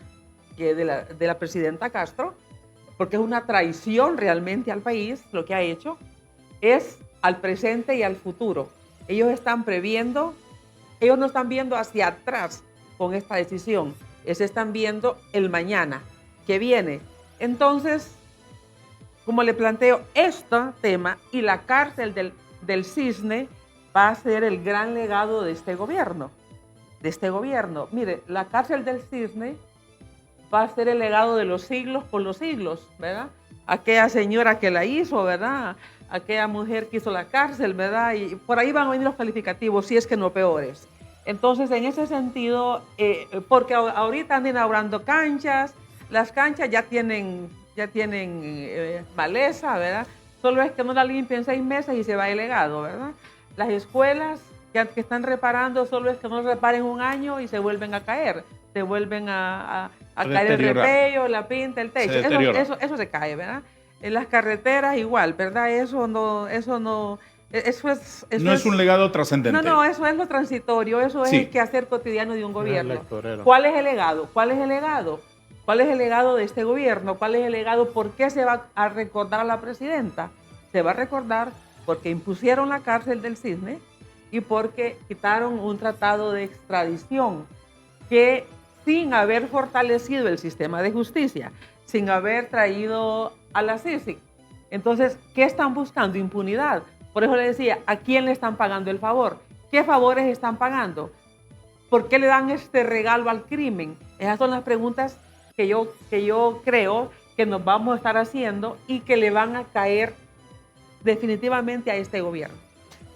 [SPEAKER 2] que de la presidenta Castro, porque es una traición realmente al país, lo que ha hecho, es al presente y al futuro. Ellos están previendo, ellos no están viendo hacia atrás con esta decisión, ellos están viendo el mañana que viene. Entonces, como le planteo, este tema y la cárcel del Cisne va a ser el gran legado de este gobierno. Mire, la cárcel del Cisne va a ser el legado de los siglos por los siglos, ¿verdad? Aquella señora que la hizo, ¿verdad? Aquella mujer que hizo la cárcel, ¿verdad? Y por ahí van a venir los calificativos, si es que no peores. Entonces, en ese sentido, porque ahorita andan inaugurando canchas, las canchas ya tienen maleza, ¿verdad? Solo es que no la limpian 6 meses y se va el legado, ¿verdad? Las escuelas que están reparando, solo es que no reparen 1 año y se vuelven a caer. Se vuelven a caer el repello, la pinta, el techo. Eso se cae, ¿verdad? En las carreteras igual, ¿verdad? Eso es
[SPEAKER 1] un legado trascendente.
[SPEAKER 2] No, eso es lo transitorio, eso es el quehacer cotidiano de un gobierno.
[SPEAKER 3] No,
[SPEAKER 2] ¿Cuál es el legado? ¿Cuál es el legado de este gobierno? ¿Cuál es el legado? ¿Por qué se va a recordar a la presidenta? Se va a recordar porque impusieron la cárcel del Cisne y porque quitaron un tratado de extradición que, sin haber fortalecido el sistema de justicia, sin haber traído a la CICIG. Entonces, ¿qué están buscando? Impunidad. Por eso le decía, ¿a quién le están pagando el favor? ¿Qué favores están pagando? ¿Por qué le dan este regalo al crimen? Esas son las preguntas que yo creo que nos vamos a estar haciendo y que le van a caer definitivamente a este gobierno.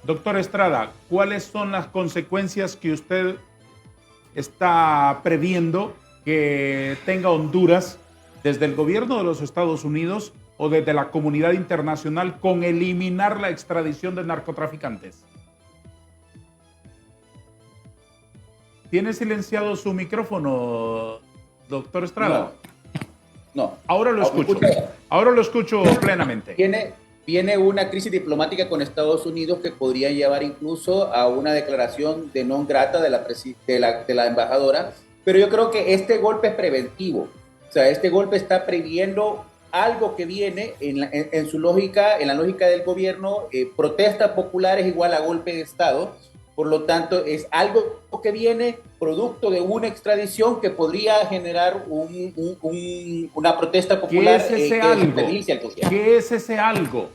[SPEAKER 1] Doctor Estrada, ¿cuáles son las consecuencias que usted está previendo que tenga Honduras desde el gobierno de los Estados Unidos o desde la comunidad internacional con eliminar la extradición de narcotraficantes? ¿Tiene silenciado su micrófono, doctor Estrada?
[SPEAKER 4] No.
[SPEAKER 1] Ahora lo escucho. Ahora lo escucho plenamente.
[SPEAKER 4] Viene una crisis diplomática con Estados Unidos que podría llevar incluso a una declaración de non grata de la embajadora, pero yo creo que este golpe es preventivo. O sea, este golpe está previendo algo que viene en su lógica, en la lógica del gobierno. Protestas populares igual a golpe de Estado. Por lo tanto, es algo que viene producto de una extradición que podría generar una protesta popular.
[SPEAKER 1] ¿Qué es ese algo? ¿Qué es ese algo?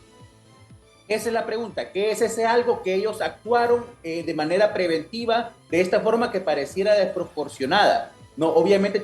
[SPEAKER 4] Esa es la pregunta. ¿Qué es ese algo que ellos actuaron de manera preventiva de esta forma que pareciera desproporcionada? No, obviamente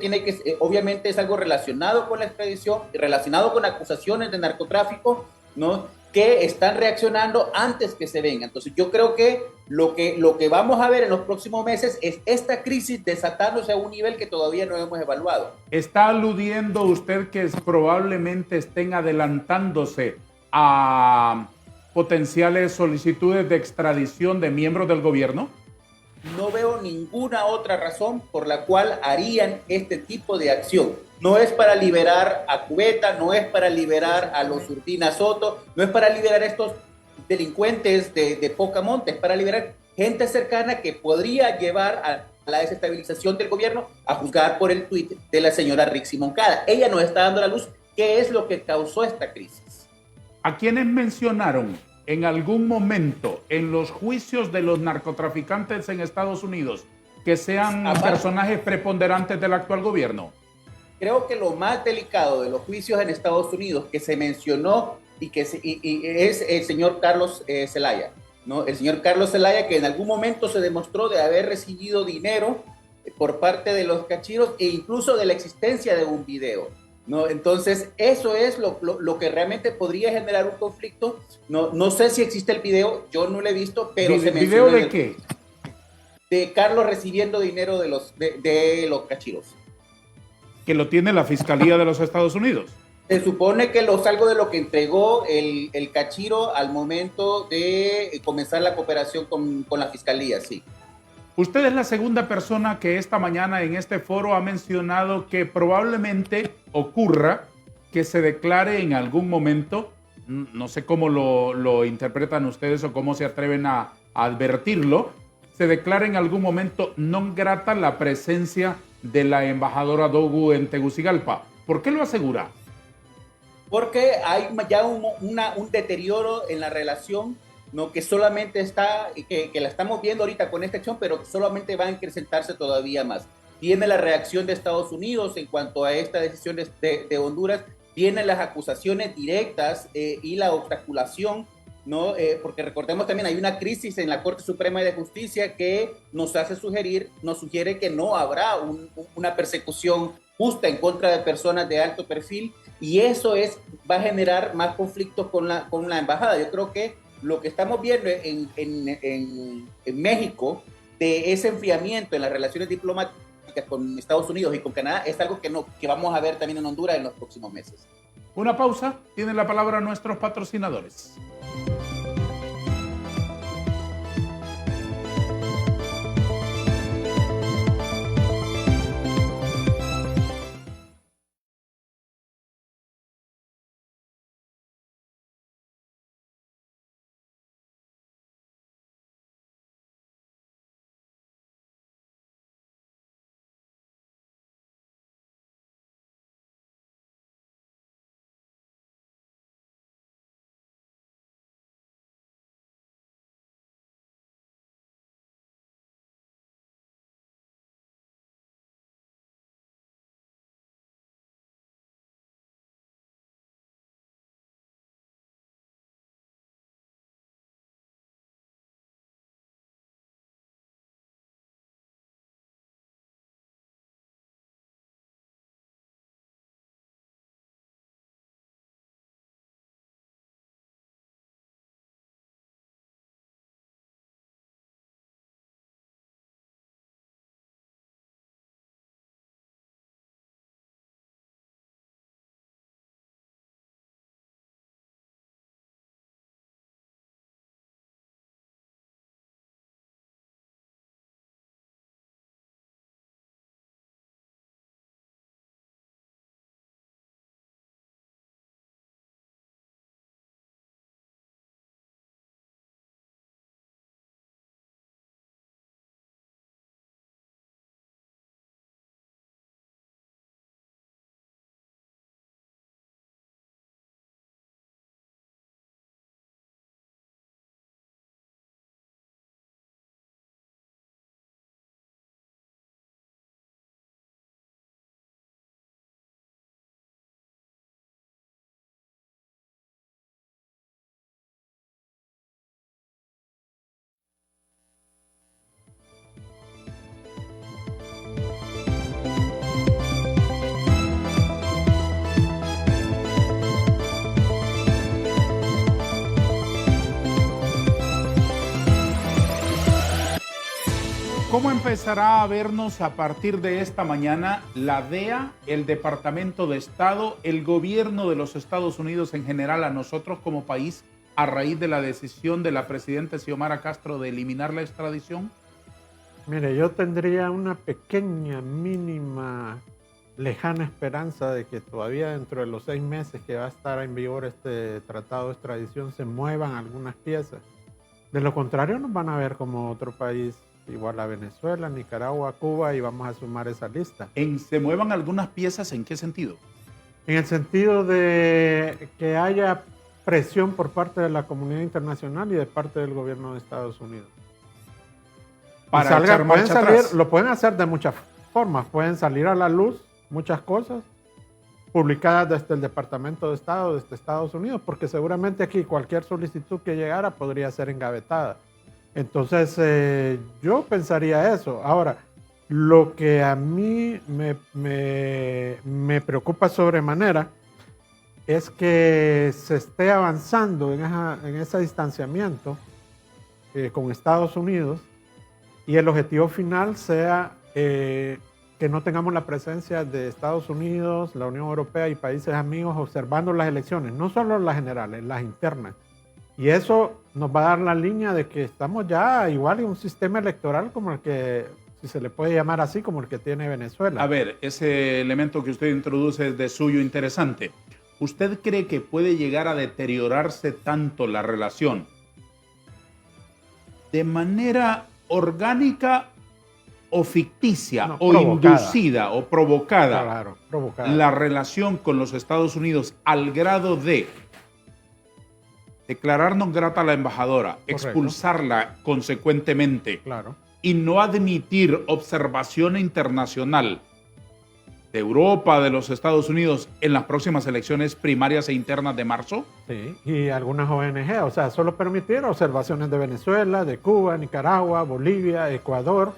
[SPEAKER 4] es algo relacionado con la extradición, relacionado con acusaciones de narcotráfico, ¿no? que están reaccionando antes que se venga. Entonces yo creo que lo que vamos a ver en los próximos meses es esta crisis desatándose a un nivel que todavía no hemos evaluado.
[SPEAKER 1] ¿Está aludiendo usted que probablemente estén adelantándose a potenciales solicitudes de extradición de miembros del gobierno?
[SPEAKER 4] No veo ninguna otra razón por la cual harían este tipo de acción. No es para liberar a Cubeta, no es para liberar a los Urbina Soto, no es para liberar a estos delincuentes de poca monta, es para liberar gente cercana que podría llevar a la desestabilización del gobierno, a juzgar por el tuit de la señora Rixi Moncada. Ella nos está dando la luz qué es lo que causó esta crisis.
[SPEAKER 1] ¿A quiénes mencionaron en algún momento en los juicios de los narcotraficantes en Estados Unidos que sean personajes preponderantes del actual gobierno?
[SPEAKER 4] Creo que lo más delicado de los juicios en Estados Unidos que se mencionó y es el señor Carlos Zelaya, ¿no? El señor Carlos Zelaya, que en algún momento se demostró de haber recibido dinero por parte de los cachiros e incluso de la existencia de un video, ¿no? Entonces, eso es lo que realmente podría generar un conflicto. No sé si existe el video, yo no lo he visto, pero se mencionó.
[SPEAKER 1] ¿Video de qué?
[SPEAKER 4] De Carlos recibiendo dinero de los cachiros.
[SPEAKER 1] Que lo tiene la Fiscalía de los Estados Unidos.
[SPEAKER 4] Se supone que algo de lo que entregó el cachiro al momento de comenzar la cooperación con la Fiscalía, sí.
[SPEAKER 1] Usted es la segunda persona que esta mañana en este foro ha mencionado que probablemente ocurra que se declare en algún momento, no sé cómo lo interpretan ustedes o cómo se atreven a advertirlo, se declare en algún momento non grata la presencia de la embajadora Dogu en Tegucigalpa. ¿Por qué lo asegura?
[SPEAKER 4] Porque hay ya un deterioro en la relación, ¿no? Que solamente que la estamos viendo ahorita con esta acción, pero que solamente va a acrecentarse todavía más. Viene la reacción de Estados Unidos en cuanto a esta decisión de Honduras, vienen las acusaciones directas y la obstaculación, ¿no? Porque recordemos también, hay una crisis en la Corte Suprema de Justicia que nos sugiere que no habrá una persecución justa en contra de personas de alto perfil, y eso va a generar más conflictos con la embajada. Yo creo que lo que estamos viendo en México, de ese enfriamiento en las relaciones diplomáticas con Estados Unidos y con Canadá, es algo que vamos a ver también en Honduras en los próximos meses.
[SPEAKER 1] Una pausa, tienen la palabra nuestros patrocinadores. ¿Cómo empezará a vernos a partir de esta mañana la DEA, el Departamento de Estado, el gobierno de los Estados Unidos en general, a nosotros como país, a raíz de la decisión de la presidenta Xiomara Castro de eliminar la extradición?
[SPEAKER 3] Mire, yo tendría una pequeña, mínima, lejana esperanza de que todavía dentro de los 6 meses que va a estar en vigor este tratado de extradición se muevan algunas piezas. De lo contrario, nos van a ver como otro país igual a Venezuela, Nicaragua, Cuba, y vamos a sumar esa lista.
[SPEAKER 1] ¿Se muevan algunas piezas en qué sentido?
[SPEAKER 3] En el sentido de que haya presión por parte de la comunidad internacional y de parte del gobierno de Estados Unidos.
[SPEAKER 1] Para echar marcha atrás.
[SPEAKER 3] Lo pueden hacer de muchas formas. Pueden salir a la luz muchas cosas publicadas desde el Departamento de Estado, desde Estados Unidos, porque seguramente aquí cualquier solicitud que llegara podría ser engavetada. Entonces, yo pensaría eso. Ahora, lo que a mí me preocupa sobremanera es que se esté avanzando en ese distanciamiento con Estados Unidos y el objetivo final sea que no tengamos la presencia de Estados Unidos, la Unión Europea y países amigos observando las elecciones, no solo las generales, las internas. Y eso nos va a dar la línea de que estamos ya igual en un sistema electoral como el que, si se le puede llamar así, como el que tiene Venezuela.
[SPEAKER 1] A ver, ese elemento que usted introduce es de suyo interesante. ¿Usted cree que puede llegar a deteriorarse tanto la relación de manera orgánica o ficticia,
[SPEAKER 3] No,
[SPEAKER 1] o
[SPEAKER 3] provocada,
[SPEAKER 1] inducida o provocada,
[SPEAKER 3] claro, provocada,
[SPEAKER 1] la relación con los Estados Unidos al grado de declararnos grata a la embajadora,
[SPEAKER 3] correcto,
[SPEAKER 1] expulsarla consecuentemente,
[SPEAKER 3] claro,
[SPEAKER 1] y no admitir observación internacional de Europa, de los Estados Unidos en las próximas elecciones primarias e internas de marzo?
[SPEAKER 3] sí, y algunas ONG, o sea, solo permitir observaciones de Venezuela, de Cuba, Nicaragua, Bolivia, Ecuador,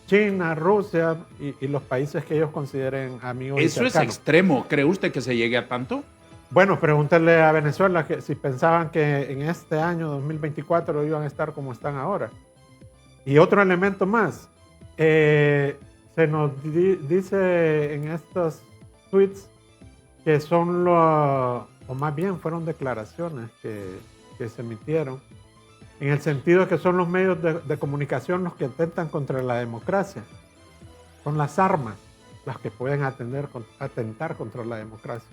[SPEAKER 3] China, Rusia y los países que ellos consideren amigos.
[SPEAKER 1] Eso es extremo. ¿Cree usted que se llegue a tanto?
[SPEAKER 3] Bueno, pregúntale a Venezuela que si pensaban que en este año 2024 iban a estar como están ahora. Y otro elemento más, se nos dice en estos tweets que son o más bien fueron declaraciones que se emitieron, en el sentido de que son los medios de comunicación los que atentan contra la democracia. Son las armas las que pueden atentar contra la democracia.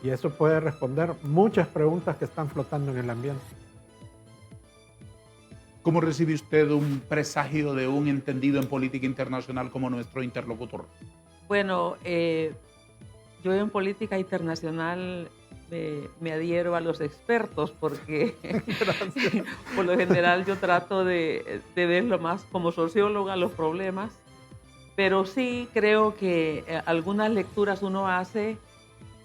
[SPEAKER 3] Y eso puede responder muchas preguntas que están flotando en el ambiente.
[SPEAKER 1] ¿Cómo recibe usted un presagio de un entendido en política internacional como nuestro interlocutor?
[SPEAKER 2] Bueno, yo en política internacional me adhiero a los expertos porque por lo general yo trato de verlo más como socióloga los problemas, pero sí creo que algunas lecturas uno hace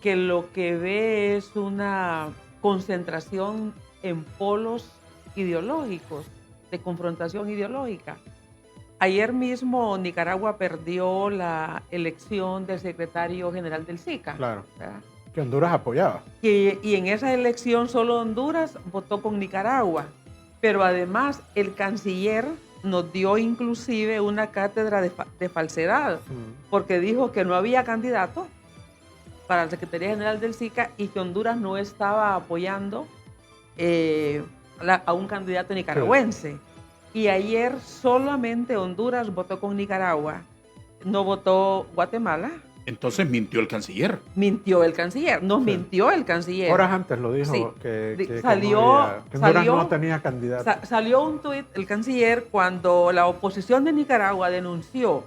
[SPEAKER 2] que lo que ve es una concentración en polos ideológicos, de confrontación ideológica. Ayer mismo Nicaragua perdió la elección del secretario general del SICA.
[SPEAKER 3] Claro.
[SPEAKER 2] ¿Verdad?
[SPEAKER 3] Que Honduras apoyaba.
[SPEAKER 2] Y en esa elección solo Honduras votó con Nicaragua. Pero además el canciller nos dio inclusive una cátedra de falsedad, porque dijo que no había candidato para la Secretaría General del SICA y que Honduras no estaba apoyando a un candidato nicaragüense. Sí. Y ayer solamente Honduras votó con Nicaragua, no votó Guatemala.
[SPEAKER 1] Entonces mintió el canciller.
[SPEAKER 2] Mintió el canciller, nos mintió el canciller.
[SPEAKER 3] Horas antes lo dijo,
[SPEAKER 2] sí.
[SPEAKER 3] que
[SPEAKER 2] Honduras
[SPEAKER 3] no tenía candidato.
[SPEAKER 2] Salió un tuit el canciller cuando la oposición de Nicaragua denunció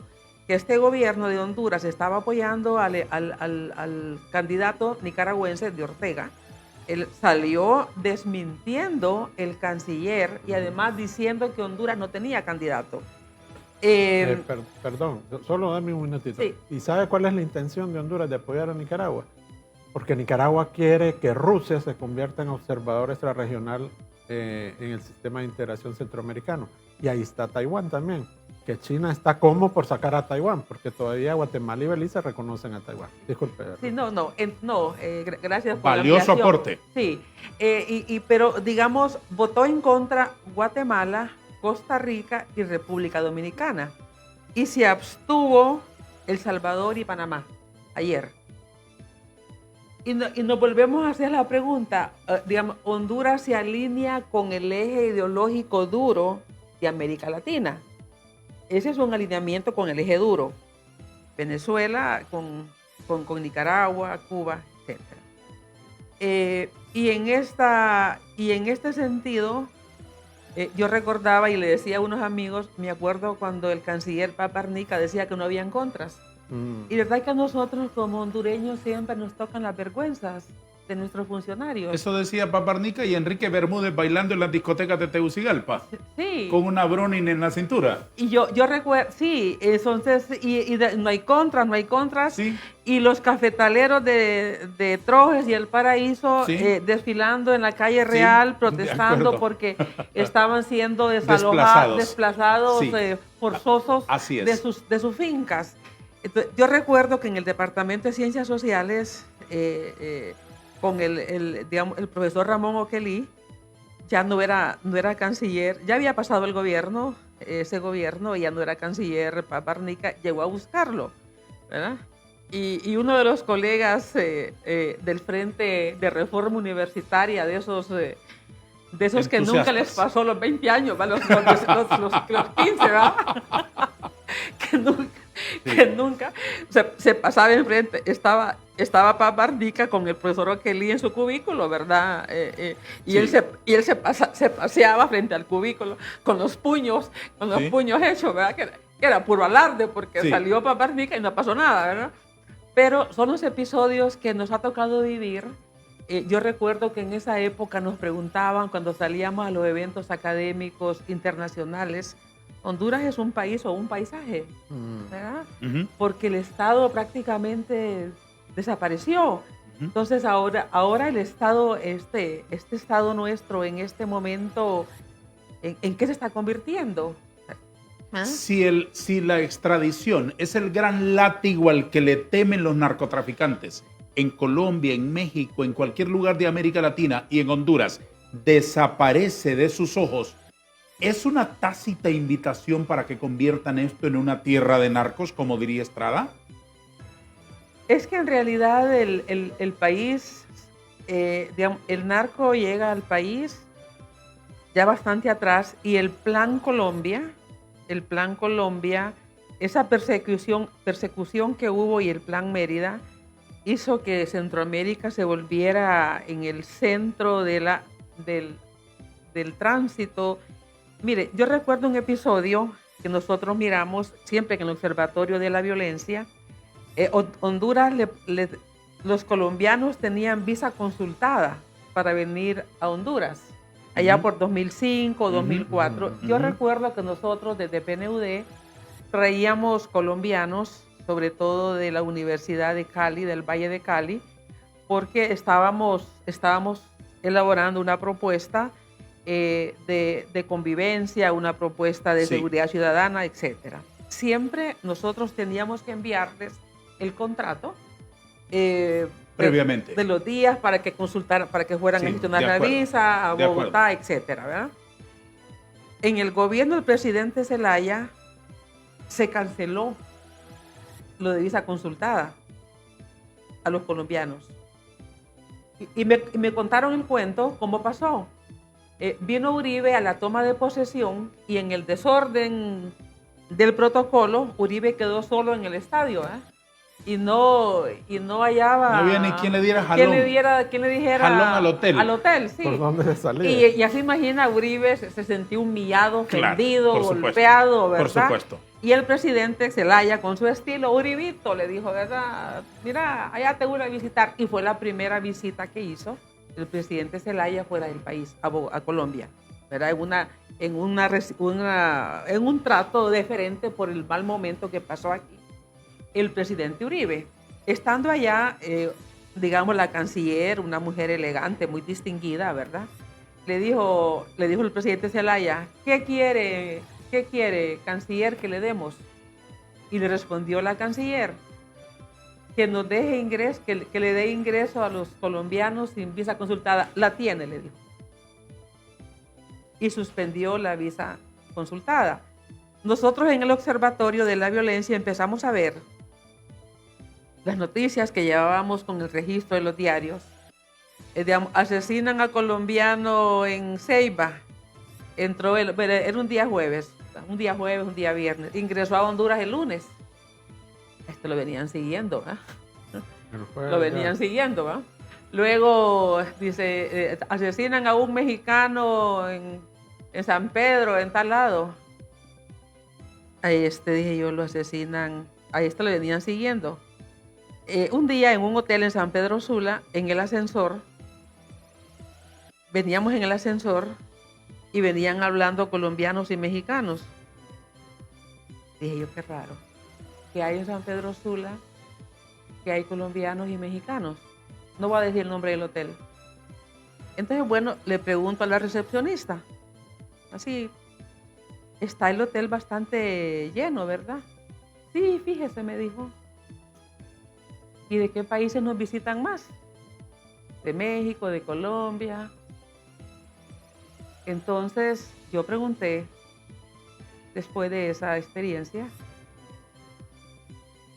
[SPEAKER 2] que este gobierno de Honduras estaba apoyando al candidato nicaragüense de Ortega. Él salió desmintiendo el canciller y además diciendo que Honduras no tenía candidato.
[SPEAKER 3] Perdón, solo dame un minutito.
[SPEAKER 2] Sí.
[SPEAKER 3] ¿Y sabe cuál es la intención de Honduras de apoyar a Nicaragua? Porque Nicaragua quiere que Rusia se convierta en observador extrarregional en el sistema de integración centroamericano. Y ahí está Taiwán también, que China está como por sacar a Taiwán, porque todavía Guatemala y Belice reconocen a Taiwán. Disculpe.
[SPEAKER 2] Sí, gracias por
[SPEAKER 1] valioso
[SPEAKER 2] la
[SPEAKER 1] aporte.
[SPEAKER 2] Sí, pero digamos, votó en contra Guatemala, Costa Rica y República Dominicana. Y se abstuvo El Salvador y Panamá ayer. Y nos volvemos a hacer la pregunta, digamos, Honduras se alinea con el eje ideológico duro de América Latina. Ese es un alineamiento con el eje duro. Venezuela con Nicaragua, Cuba, etc. Y en este sentido, yo recordaba y le decía a unos amigos, me acuerdo cuando el canciller Paparnica decía que no habían contras. Y verdad que a nosotros como hondureños siempre nos tocan las vergüenzas de nuestros funcionarios.
[SPEAKER 1] Eso decía Paparnica y Enrique Bermúdez bailando en las discotecas de Tegucigalpa.
[SPEAKER 2] Sí.
[SPEAKER 1] Con una Browning en la cintura.
[SPEAKER 2] Y yo recuerdo, sí, entonces, no hay contras.
[SPEAKER 1] Sí.
[SPEAKER 2] Y los cafetaleros de Trojes y El Paraíso
[SPEAKER 1] Sí.
[SPEAKER 2] Desfilando en la calle Real,
[SPEAKER 1] Sí,
[SPEAKER 2] protestando porque estaban siendo desplazados
[SPEAKER 1] Sí.
[SPEAKER 2] Forzosos
[SPEAKER 1] Así es.
[SPEAKER 2] de sus fincas. Entonces, yo recuerdo que en el Departamento de Ciencias Sociales, con el profesor Ramón Oquelí, ya no era canciller, ya había pasado el gobierno, ese gobierno, y ya no era canciller Paparnica, llegó a buscarlo, ¿verdad? Y uno de los colegas del Frente de Reforma Universitaria, de esos que nunca les pasó los 20 años, ¿verdad? los 15, ¿verdad? que nunca se pasaba enfrente. Estaba Paparnica con el profesor Oquelí en su cubículo, ¿verdad? Y
[SPEAKER 1] Sí.
[SPEAKER 2] él se paseaba frente al cubículo con los puños hechos, ¿verdad? Que era puro alarde porque
[SPEAKER 1] Sí.
[SPEAKER 2] salió Paparnica y no pasó nada, ¿verdad? Pero son los episodios que nos ha tocado vivir. Yo recuerdo que en esa época nos preguntaban cuando salíamos a los eventos académicos internacionales, ¿Honduras es un país o un paisaje? ¿Verdad?
[SPEAKER 1] Ujú.
[SPEAKER 2] Porque el Estado prácticamente desapareció. Entonces ahora el Estado, este Estado nuestro en este momento, ¿en qué se está convirtiendo? ¿Ah?
[SPEAKER 1] Si la extradición es el gran látigo al que le temen los narcotraficantes en Colombia, en México, en cualquier lugar de América Latina y en Honduras, desaparece de sus ojos, ¿es una tácita invitación para que conviertan esto en una tierra de narcos, como diría Estrada?
[SPEAKER 2] Es que en realidad el país, digamos, el narco llega al país ya bastante atrás y el Plan Colombia, esa persecución que hubo y el Plan Mérida hizo que Centroamérica se volviera en el centro del tránsito. Mire, yo recuerdo un episodio que nosotros miramos siempre en el Observatorio de la Violencia. Honduras, los colombianos tenían visa consultada para venir a Honduras, allá por 2005, 2004. Yo recuerdo que nosotros desde PNUD traíamos colombianos, sobre todo de la Universidad de Cali, del Valle de Cali, porque estábamos elaborando una propuesta de convivencia, una propuesta de seguridad ciudadana, etc. Siempre nosotros teníamos que enviarles el contrato
[SPEAKER 1] previamente
[SPEAKER 2] de los días para que consultaran, para que fueran a gestionar la visa a Bogotá, etc. ¿verdad? En el gobierno del presidente Zelaya se canceló lo de visa consultada a los colombianos. Y me contaron el cuento, cómo pasó. Vino Uribe a la toma de posesión y en el desorden del protocolo, Uribe quedó solo en el estadio, y no hallaba...
[SPEAKER 1] No había ni quien le diera jalón.
[SPEAKER 2] Quien le dijera...
[SPEAKER 1] Jalón al hotel.
[SPEAKER 2] Al hotel, sí.
[SPEAKER 3] ¿Por dónde se salía?
[SPEAKER 2] Y así imagina, Uribe se sentía humillado,
[SPEAKER 1] Claro,
[SPEAKER 2] ofendido,
[SPEAKER 1] por supuesto,
[SPEAKER 2] golpeado, ¿verdad?
[SPEAKER 1] por supuesto.
[SPEAKER 2] Y el presidente Zelaya, con su estilo, Uribito, le dijo, ¿verdad? Mira, allá te voy a visitar. Y fue la primera visita que hizo el presidente Zelaya fuera del país, a Colombia, ¿verdad? En un trato diferente por el mal momento que pasó aquí. El presidente Uribe, estando allá, digamos, la canciller, una mujer elegante, muy distinguida, ¿verdad? Le dijo el presidente Zelaya, ¿qué quiere, canciller, que le demos? Y le respondió la canciller, que nos deje ingreso, que le dé ingreso a los colombianos sin visa consultada. La tiene, le dijo. Y suspendió la visa consultada. Nosotros en el Observatorio de la Violencia empezamos a ver las noticias que llevábamos con el registro de los diarios. Asesinan a colombiano en Ceiba. Era un día jueves, un día viernes. Ingresó a Honduras el lunes. Lo venían siguiendo, ¿verdad? Lo venían siguiendo, ¿verdad? Luego dice, asesinan a un mexicano en San Pedro, en tal lado. Dije yo, lo asesinan, lo venían siguiendo. Un día en un hotel en San Pedro Sula, en el ascensor, veníamos en el ascensor y venían hablando colombianos y mexicanos. Dije yo, qué raro, que hay en San Pedro Sula, que hay colombianos y mexicanos. No voy a decir el nombre del hotel. Entonces, bueno, le pregunto a la recepcionista, así, está el hotel bastante lleno, ¿verdad? Sí, fíjese, me dijo. ¿Y de qué países nos visitan más? De México, de Colombia. Entonces, yo pregunté, después de esa experiencia,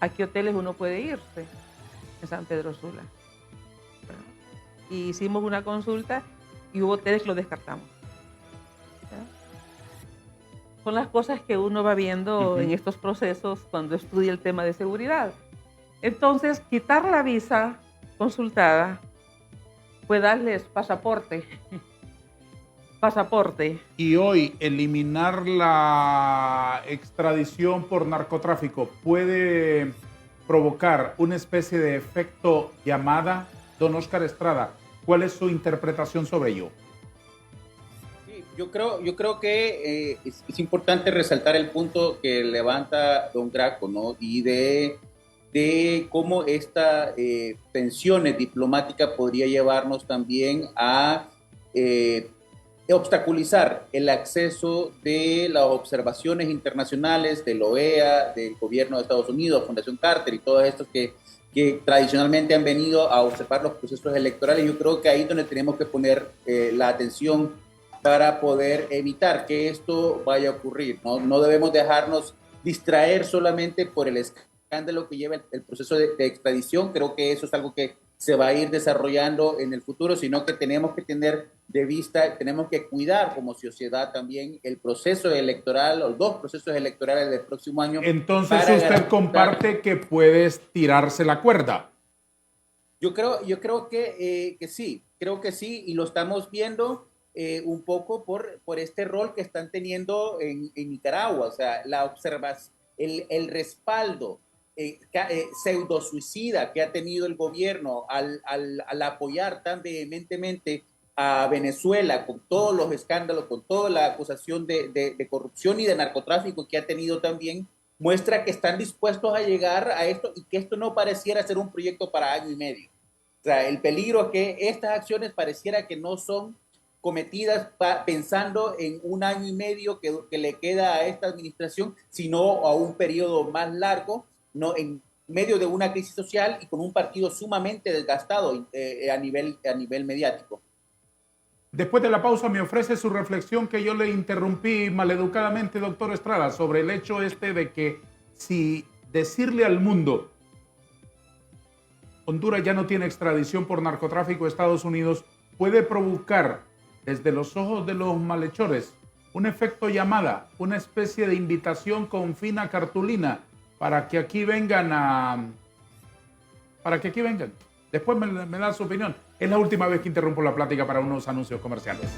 [SPEAKER 2] ¿a qué hoteles uno puede irse en San Pedro Sula? Y hicimos una consulta y hubo hoteles que lo descartamos. Son las cosas que uno va viendo en estos procesos cuando estudia el tema de seguridad. Entonces, quitar la visa consultada fue darles pasaporte. Pasaporte.
[SPEAKER 1] Y hoy, eliminar la extradición por narcotráfico puede provocar una especie de efecto llamada. Don Oscar Estrada, ¿cuál es su interpretación sobre ello?
[SPEAKER 4] Sí, yo creo que es importante resaltar el punto que levanta don Graco, ¿no? Y de cómo esta tensiones diplomática podría llevarnos también a obstaculizar el acceso de las observaciones internacionales de la OEA, del gobierno de Estados Unidos, Fundación Carter y todos estos que tradicionalmente han venido a observar los procesos electorales. Yo creo que ahí es donde tenemos que poner la atención para poder evitar que esto vaya a ocurrir, ¿no? No debemos dejarnos distraer solamente por el escándalo que lleva el proceso de extradición. Creo que eso es algo que se va a ir desarrollando en el futuro, sino que tenemos que tener de vista, tenemos que cuidar como sociedad también el proceso electoral, los dos procesos electorales del próximo año.
[SPEAKER 1] Entonces usted comparte que puedes tirarse la cuerda.
[SPEAKER 4] Yo creo que sí, y lo estamos viendo un poco por este rol que están teniendo en Nicaragua, o sea, la observación, el respaldo pseudo suicida que ha tenido el gobierno al apoyar tan vehementemente a Venezuela con todos los escándalos, con toda la acusación de corrupción y de narcotráfico que ha tenido también, muestra que están dispuestos a llegar a esto y que esto no pareciera ser un proyecto para año y medio. O sea, el peligro es que estas acciones pareciera que no son cometidas pensando en un año y medio que le queda a esta administración, sino a un periodo más largo, ¿no? En medio de una crisis social y con un partido sumamente desgastado a nivel mediático.
[SPEAKER 1] Después de la pausa me ofrece su reflexión que yo le interrumpí maleducadamente, doctor Estrada, sobre el hecho de que si decirle al mundo Honduras ya no tiene extradición por narcotráfico a Estados Unidos puede provocar desde los ojos de los malhechores un efecto llamada, una especie de invitación con fina cartulina para que aquí vengan Después me da su opinión. Es la última vez que interrumpo la plática para unos anuncios comerciales.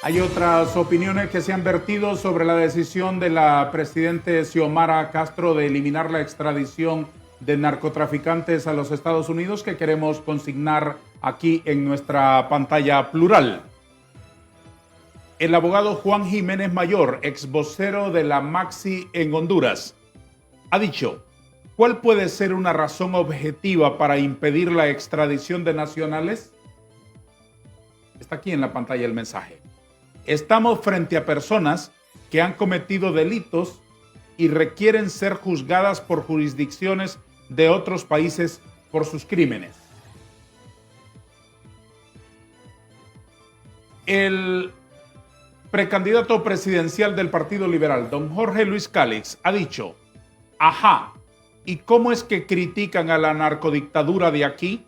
[SPEAKER 1] Hay otras opiniones que se han vertido sobre la decisión de la presidenta Xiomara Castro de eliminar la extradición de narcotraficantes a los Estados Unidos que queremos consignar aquí en nuestra pantalla plural. El abogado Juan Jiménez Mayor, ex vocero de la Maxi en Honduras, ha dicho: ¿cuál puede ser una razón objetiva para impedir la extradición de nacionales? Está aquí en la pantalla el mensaje. Estamos frente a personas que han cometido delitos y requieren ser juzgadas por jurisdicciones de otros países por sus crímenes. El precandidato presidencial del Partido Liberal, don Jorge Luis Cálix, ha dicho: ajá, ¿y cómo es que critican a la narcodictadura de aquí,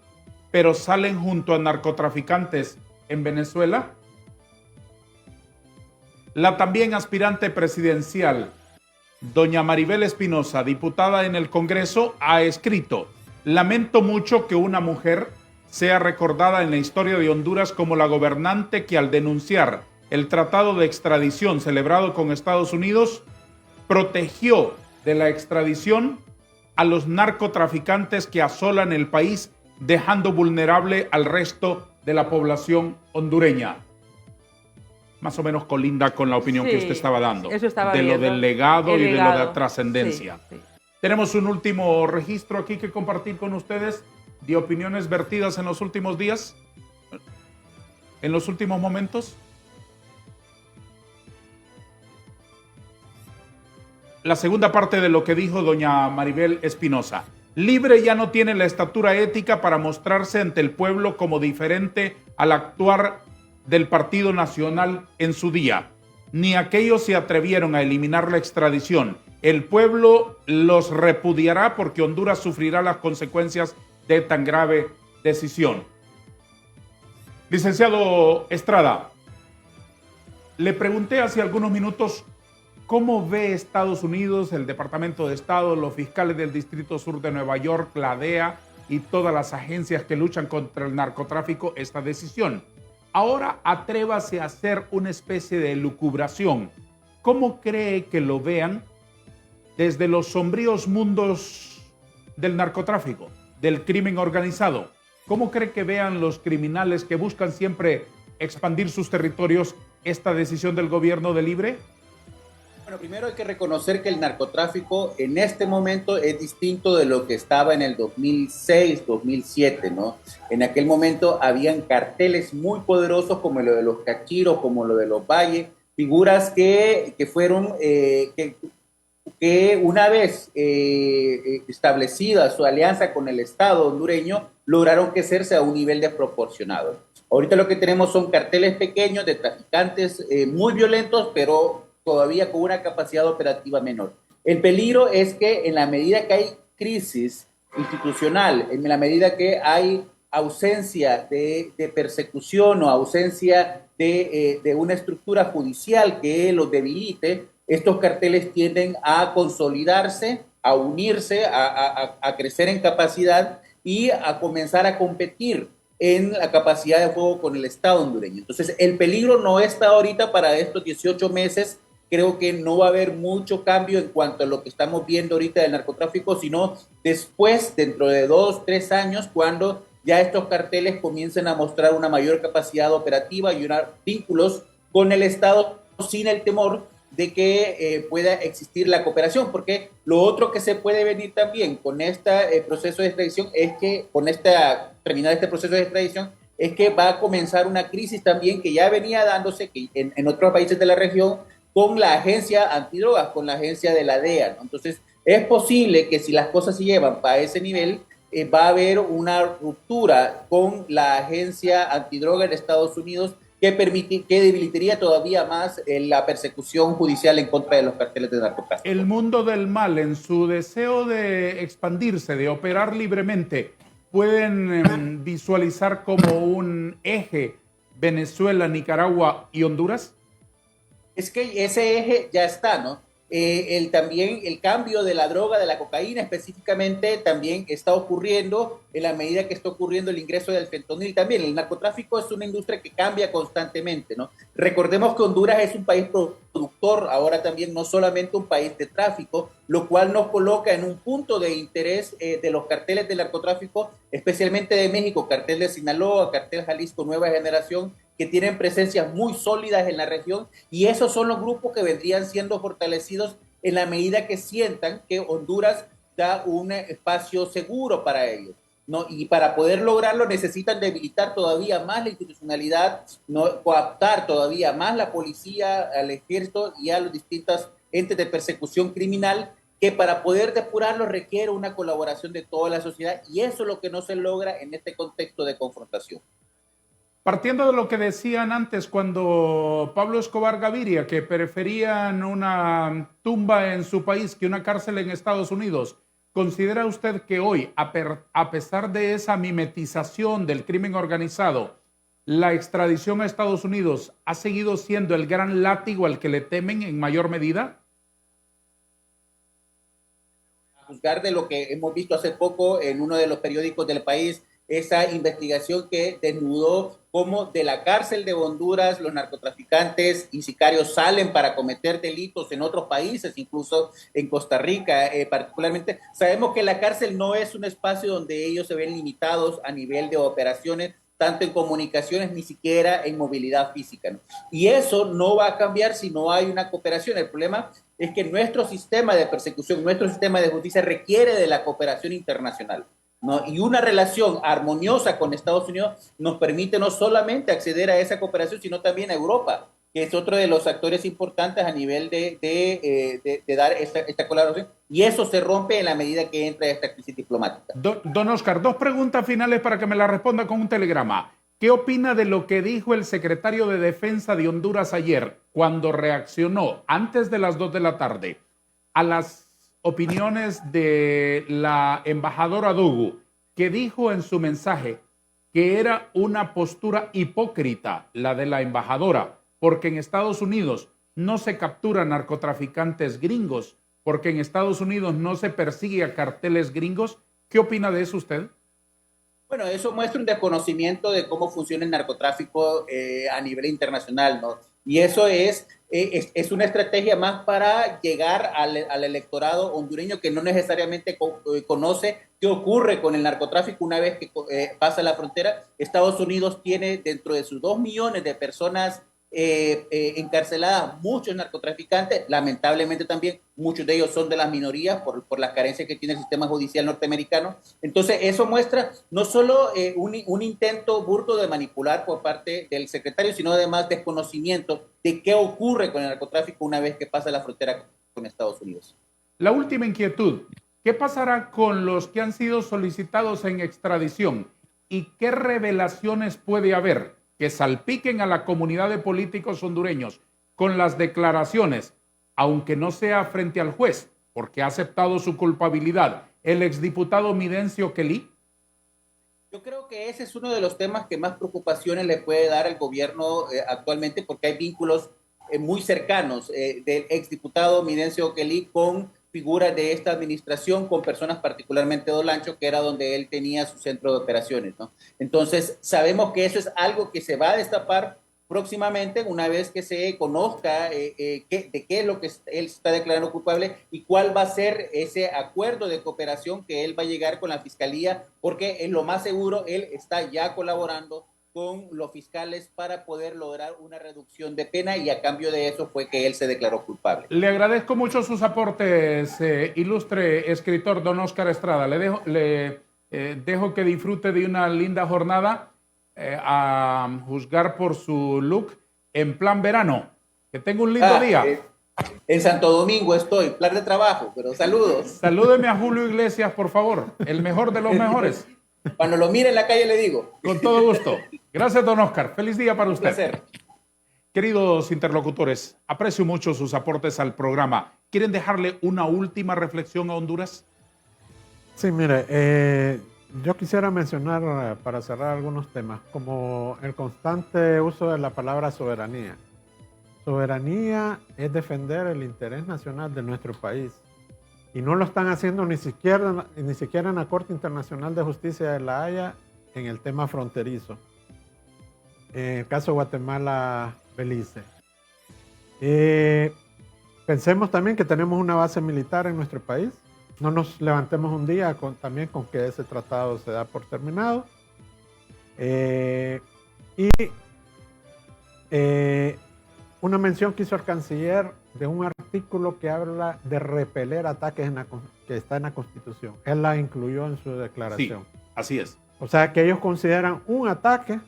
[SPEAKER 1] pero salen junto a narcotraficantes en Venezuela? La también aspirante presidencial, doña Maribel Espinosa, diputada en el Congreso, ha escrito: lamento mucho que una mujer sea recordada en la historia de Honduras como la gobernante que, al denunciar el tratado de extradición celebrado con Estados Unidos, protegió de la extradición a los narcotraficantes que asolan el país, dejando vulnerable al resto de la población hondureña. Más o menos colinda con la opinión que usted estaba dando.
[SPEAKER 2] Eso estaba
[SPEAKER 1] de
[SPEAKER 2] viendo.
[SPEAKER 1] Lo del legado y de lo de la
[SPEAKER 2] legado.
[SPEAKER 1] trascendencia.
[SPEAKER 2] Sí, sí.
[SPEAKER 1] Tenemos un último registro aquí que compartir con ustedes de opiniones vertidas en los últimos días, en los últimos momentos. La segunda parte de lo que dijo doña Maribel Espinosa. Libre ya no tiene la estatura ética para mostrarse ante el pueblo como diferente al actuar del Partido Nacional en su día. Ni aquellos se atrevieron a eliminar la extradición. El pueblo los repudiará porque Honduras sufrirá las consecuencias de tan grave decisión. Licenciado Estrada, le pregunté hace algunos minutos cómo ve Estados Unidos, el Departamento de Estado, los fiscales del Distrito Sur de Nueva York, la DEA y todas las agencias que luchan contra el narcotráfico esta decisión. Ahora atrévase a hacer una especie de elucubración. ¿Cómo cree que lo vean desde los sombríos mundos del narcotráfico, del crimen organizado? ¿Cómo cree que vean los criminales que buscan siempre expandir sus territorios esta decisión del gobierno de Libre?
[SPEAKER 4] Bueno, primero hay que reconocer que el narcotráfico en este momento es distinto de lo que estaba en el 2006, 2007, ¿no? En aquel momento habían carteles muy poderosos como lo de los Cachiros, como lo de los Valle, figuras que fueron, que una vez establecida su alianza con el Estado hondureño, lograron crecerse a un nivel desproporcionado. Ahorita lo que tenemos son carteles pequeños de traficantes muy violentos, pero todavía con una capacidad operativa menor. El peligro es que en la medida que hay crisis institucional, en la medida que hay ausencia de persecución o ausencia de una estructura judicial que los debilite, estos carteles tienden a consolidarse, a unirse, a crecer en capacidad y a comenzar a competir en la capacidad de juego con el Estado hondureño. Entonces, el peligro no está ahorita para estos 18 meses. Creo que no va a haber mucho cambio en cuanto a lo que estamos viendo ahorita del narcotráfico, sino después, dentro de 2, 3 años, cuando ya estos carteles comiencen a mostrar una mayor capacidad operativa y unos vínculos con el Estado sin el temor de que pueda existir la cooperación, porque lo otro que se puede venir también con este proceso de extradición es que, terminar este proceso de extradición, es que va a comenzar una crisis también que ya venía dándose que en otros países de la región, con la agencia antidrogas, con la agencia de la DEA, ¿no? Entonces, es posible que si las cosas se llevan para ese nivel, va a haber una ruptura con la agencia antidroga en Estados Unidos que debilitaría todavía más la persecución judicial en contra de los carteles de narcotráfico.
[SPEAKER 1] El mundo del mal, en su deseo de expandirse, de operar libremente, ¿pueden visualizar como un eje Venezuela, Nicaragua y Honduras?
[SPEAKER 4] Es que ese eje ya está, ¿no? también el cambio de la droga, de la cocaína específicamente, también está ocurriendo en la medida que está ocurriendo el ingreso del fentanil. También el narcotráfico es una industria que cambia constantemente, ¿no? Recordemos que Honduras es un país productor, ahora también no solamente un país de tráfico, lo cual nos coloca en un punto de interés de los carteles del narcotráfico, especialmente de México, cartel de Sinaloa, cartel Jalisco Nueva Generación, que tienen presencias muy sólidas en la región, y esos son los grupos que vendrían siendo fortalecidos en la medida que sientan que Honduras da un espacio seguro para ellos, ¿no? Y para poder lograrlo necesitan debilitar todavía más la institucionalidad, ¿no? Coaptar todavía más la policía, al ejército y a los distintos entes de persecución criminal, que para poder depurarlo requiere una colaboración de toda la sociedad, y eso es lo que no se logra en este contexto de confrontación.
[SPEAKER 1] Partiendo de lo que decían antes cuando Pablo Escobar Gaviria, que preferían una tumba en su país que una cárcel en Estados Unidos, ¿considera usted que hoy, a pesar de esa mimetización del crimen organizado, la extradición a Estados Unidos ha seguido siendo el gran látigo al que le temen en mayor medida?
[SPEAKER 4] A juzgar de lo que hemos visto hace poco en uno de los periódicos del país, esa investigación que desnudó cómo de la cárcel de Honduras los narcotraficantes y sicarios salen para cometer delitos en otros países, incluso en Costa Rica particularmente. Sabemos que la cárcel no es un espacio donde ellos se ven limitados a nivel de operaciones, tanto en comunicaciones, ni siquiera en movilidad física, ¿no? Y eso no va a cambiar si no hay una cooperación. El problema es que nuestro sistema de persecución, nuestro sistema de justicia requiere de la cooperación internacional, ¿no? Y una relación armoniosa con Estados Unidos nos permite no solamente acceder a esa cooperación, sino también a Europa, que es otro de los actores importantes a nivel de dar esta colaboración. Y eso se rompe en la medida que entra esta crisis diplomática.
[SPEAKER 1] Don Oscar, dos preguntas finales para que me la responda con un telegrama. ¿Qué opina de lo que dijo el secretario de Defensa de Honduras ayer cuando reaccionó antes de las 2 de la tarde a las opiniones de la embajadora Dugu, que dijo en su mensaje que era una postura hipócrita la de la embajadora, porque en Estados Unidos no se capturan narcotraficantes gringos, porque en Estados Unidos no se persigue a carteles gringos? ¿Qué opina de eso usted?
[SPEAKER 4] Bueno, eso muestra un desconocimiento de cómo funciona el narcotráfico a nivel internacional, ¿no? Y eso es una estrategia más para llegar al electorado hondureño que no necesariamente conoce qué ocurre con el narcotráfico una vez que pasa la frontera. Estados Unidos tiene dentro de sus 2 millones de personas encarceladas muchos narcotraficantes. Lamentablemente también muchos de ellos son de las minorías por las carencias que tiene el sistema judicial norteamericano. Entonces eso muestra no solo un intento burdo de manipular por parte del secretario, sino además desconocimiento de qué ocurre con el narcotráfico una vez que pasa la frontera con Estados Unidos.
[SPEAKER 1] La última inquietud: ¿qué pasará con los que han sido solicitados en extradición y qué revelaciones puede haber que salpiquen a la comunidad de políticos hondureños con las declaraciones, aunque no sea frente al juez, porque ha aceptado su culpabilidad, el exdiputado Midencio Kelly?
[SPEAKER 4] Yo creo que ese es uno de los temas que más preocupaciones le puede dar al gobierno actualmente, porque hay vínculos muy cercanos del exdiputado Midencio Kelly con figuras de esta administración, con personas particularmente de Olancho, que era donde él tenía su centro de operaciones, ¿no? Entonces, sabemos que eso es algo que se va a destapar próximamente, una vez que se conozca de qué es lo que él está declarando culpable y cuál va a ser ese acuerdo de cooperación que él va a llegar con la fiscalía, porque es lo más seguro, él está ya colaborando con los fiscales para poder lograr una reducción de pena, y a cambio de eso fue que él se declaró culpable.
[SPEAKER 1] Le agradezco mucho sus aportes, ilustre escritor don Oscar Estrada. Le dejo que disfrute de una linda jornada, a juzgar por su look, en plan verano. Que tenga un lindo día.
[SPEAKER 4] En Santo Domingo estoy, plan de trabajo, pero saludos.
[SPEAKER 1] Salúdeme a Julio Iglesias, por favor, el mejor de los mejores.
[SPEAKER 4] Cuando lo mire en la calle le digo.
[SPEAKER 1] Con todo gusto. Gracias, don Oscar. Feliz día para usted.
[SPEAKER 4] Un placer.
[SPEAKER 1] Queridos interlocutores, aprecio mucho sus aportes al programa. ¿Quieren dejarle una última reflexión a Honduras?
[SPEAKER 3] Sí, mire, yo quisiera mencionar, para cerrar algunos temas, como el constante uso de la palabra soberanía. soberanía es defender el interés nacional de nuestro país. Y no lo están haciendo ni siquiera en la Corte Internacional de Justicia de La Haya en el tema fronterizo. En el caso Guatemala-Belice. Pensemos también que tenemos una base militar en nuestro país. No nos levantemos un día también con que ese tratado se da por terminado. Una mención que hizo el canciller de un artículo que habla de repeler ataques que está en la Constitución. Él la incluyó en su declaración.
[SPEAKER 1] Sí, así es.
[SPEAKER 3] O sea que ellos consideran un ataque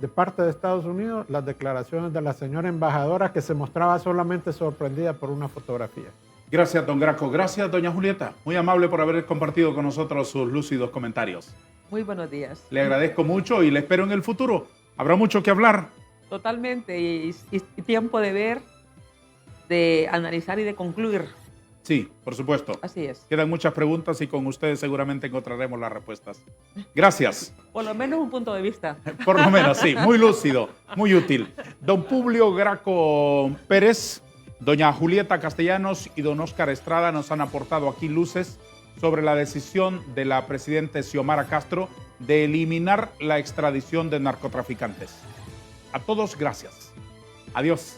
[SPEAKER 3] de parte de Estados Unidos las declaraciones de la señora embajadora, que se mostraba solamente sorprendida por una fotografía.
[SPEAKER 1] Gracias, don Graco. Gracias, doña Julieta. Muy amable por haber compartido con nosotros sus lúcidos comentarios.
[SPEAKER 2] Muy buenos días.
[SPEAKER 1] Le agradezco mucho y le espero en el futuro. Habrá mucho que hablar.
[SPEAKER 2] Totalmente, y tiempo de ver, de analizar y de concluir.
[SPEAKER 1] Sí, por supuesto.
[SPEAKER 2] Así es.
[SPEAKER 1] Quedan muchas preguntas y con ustedes seguramente encontraremos las respuestas. Gracias.
[SPEAKER 2] Por lo menos un punto de vista.
[SPEAKER 1] Por lo menos, sí. Muy lúcido, muy útil. Don Publio Graco Pérez, doña Julieta Castellanos y don Óscar Estrada nos han aportado aquí luces sobre la decisión de la presidenta Xiomara Castro de eliminar la extradición de narcotraficantes. A todos, gracias. Adiós.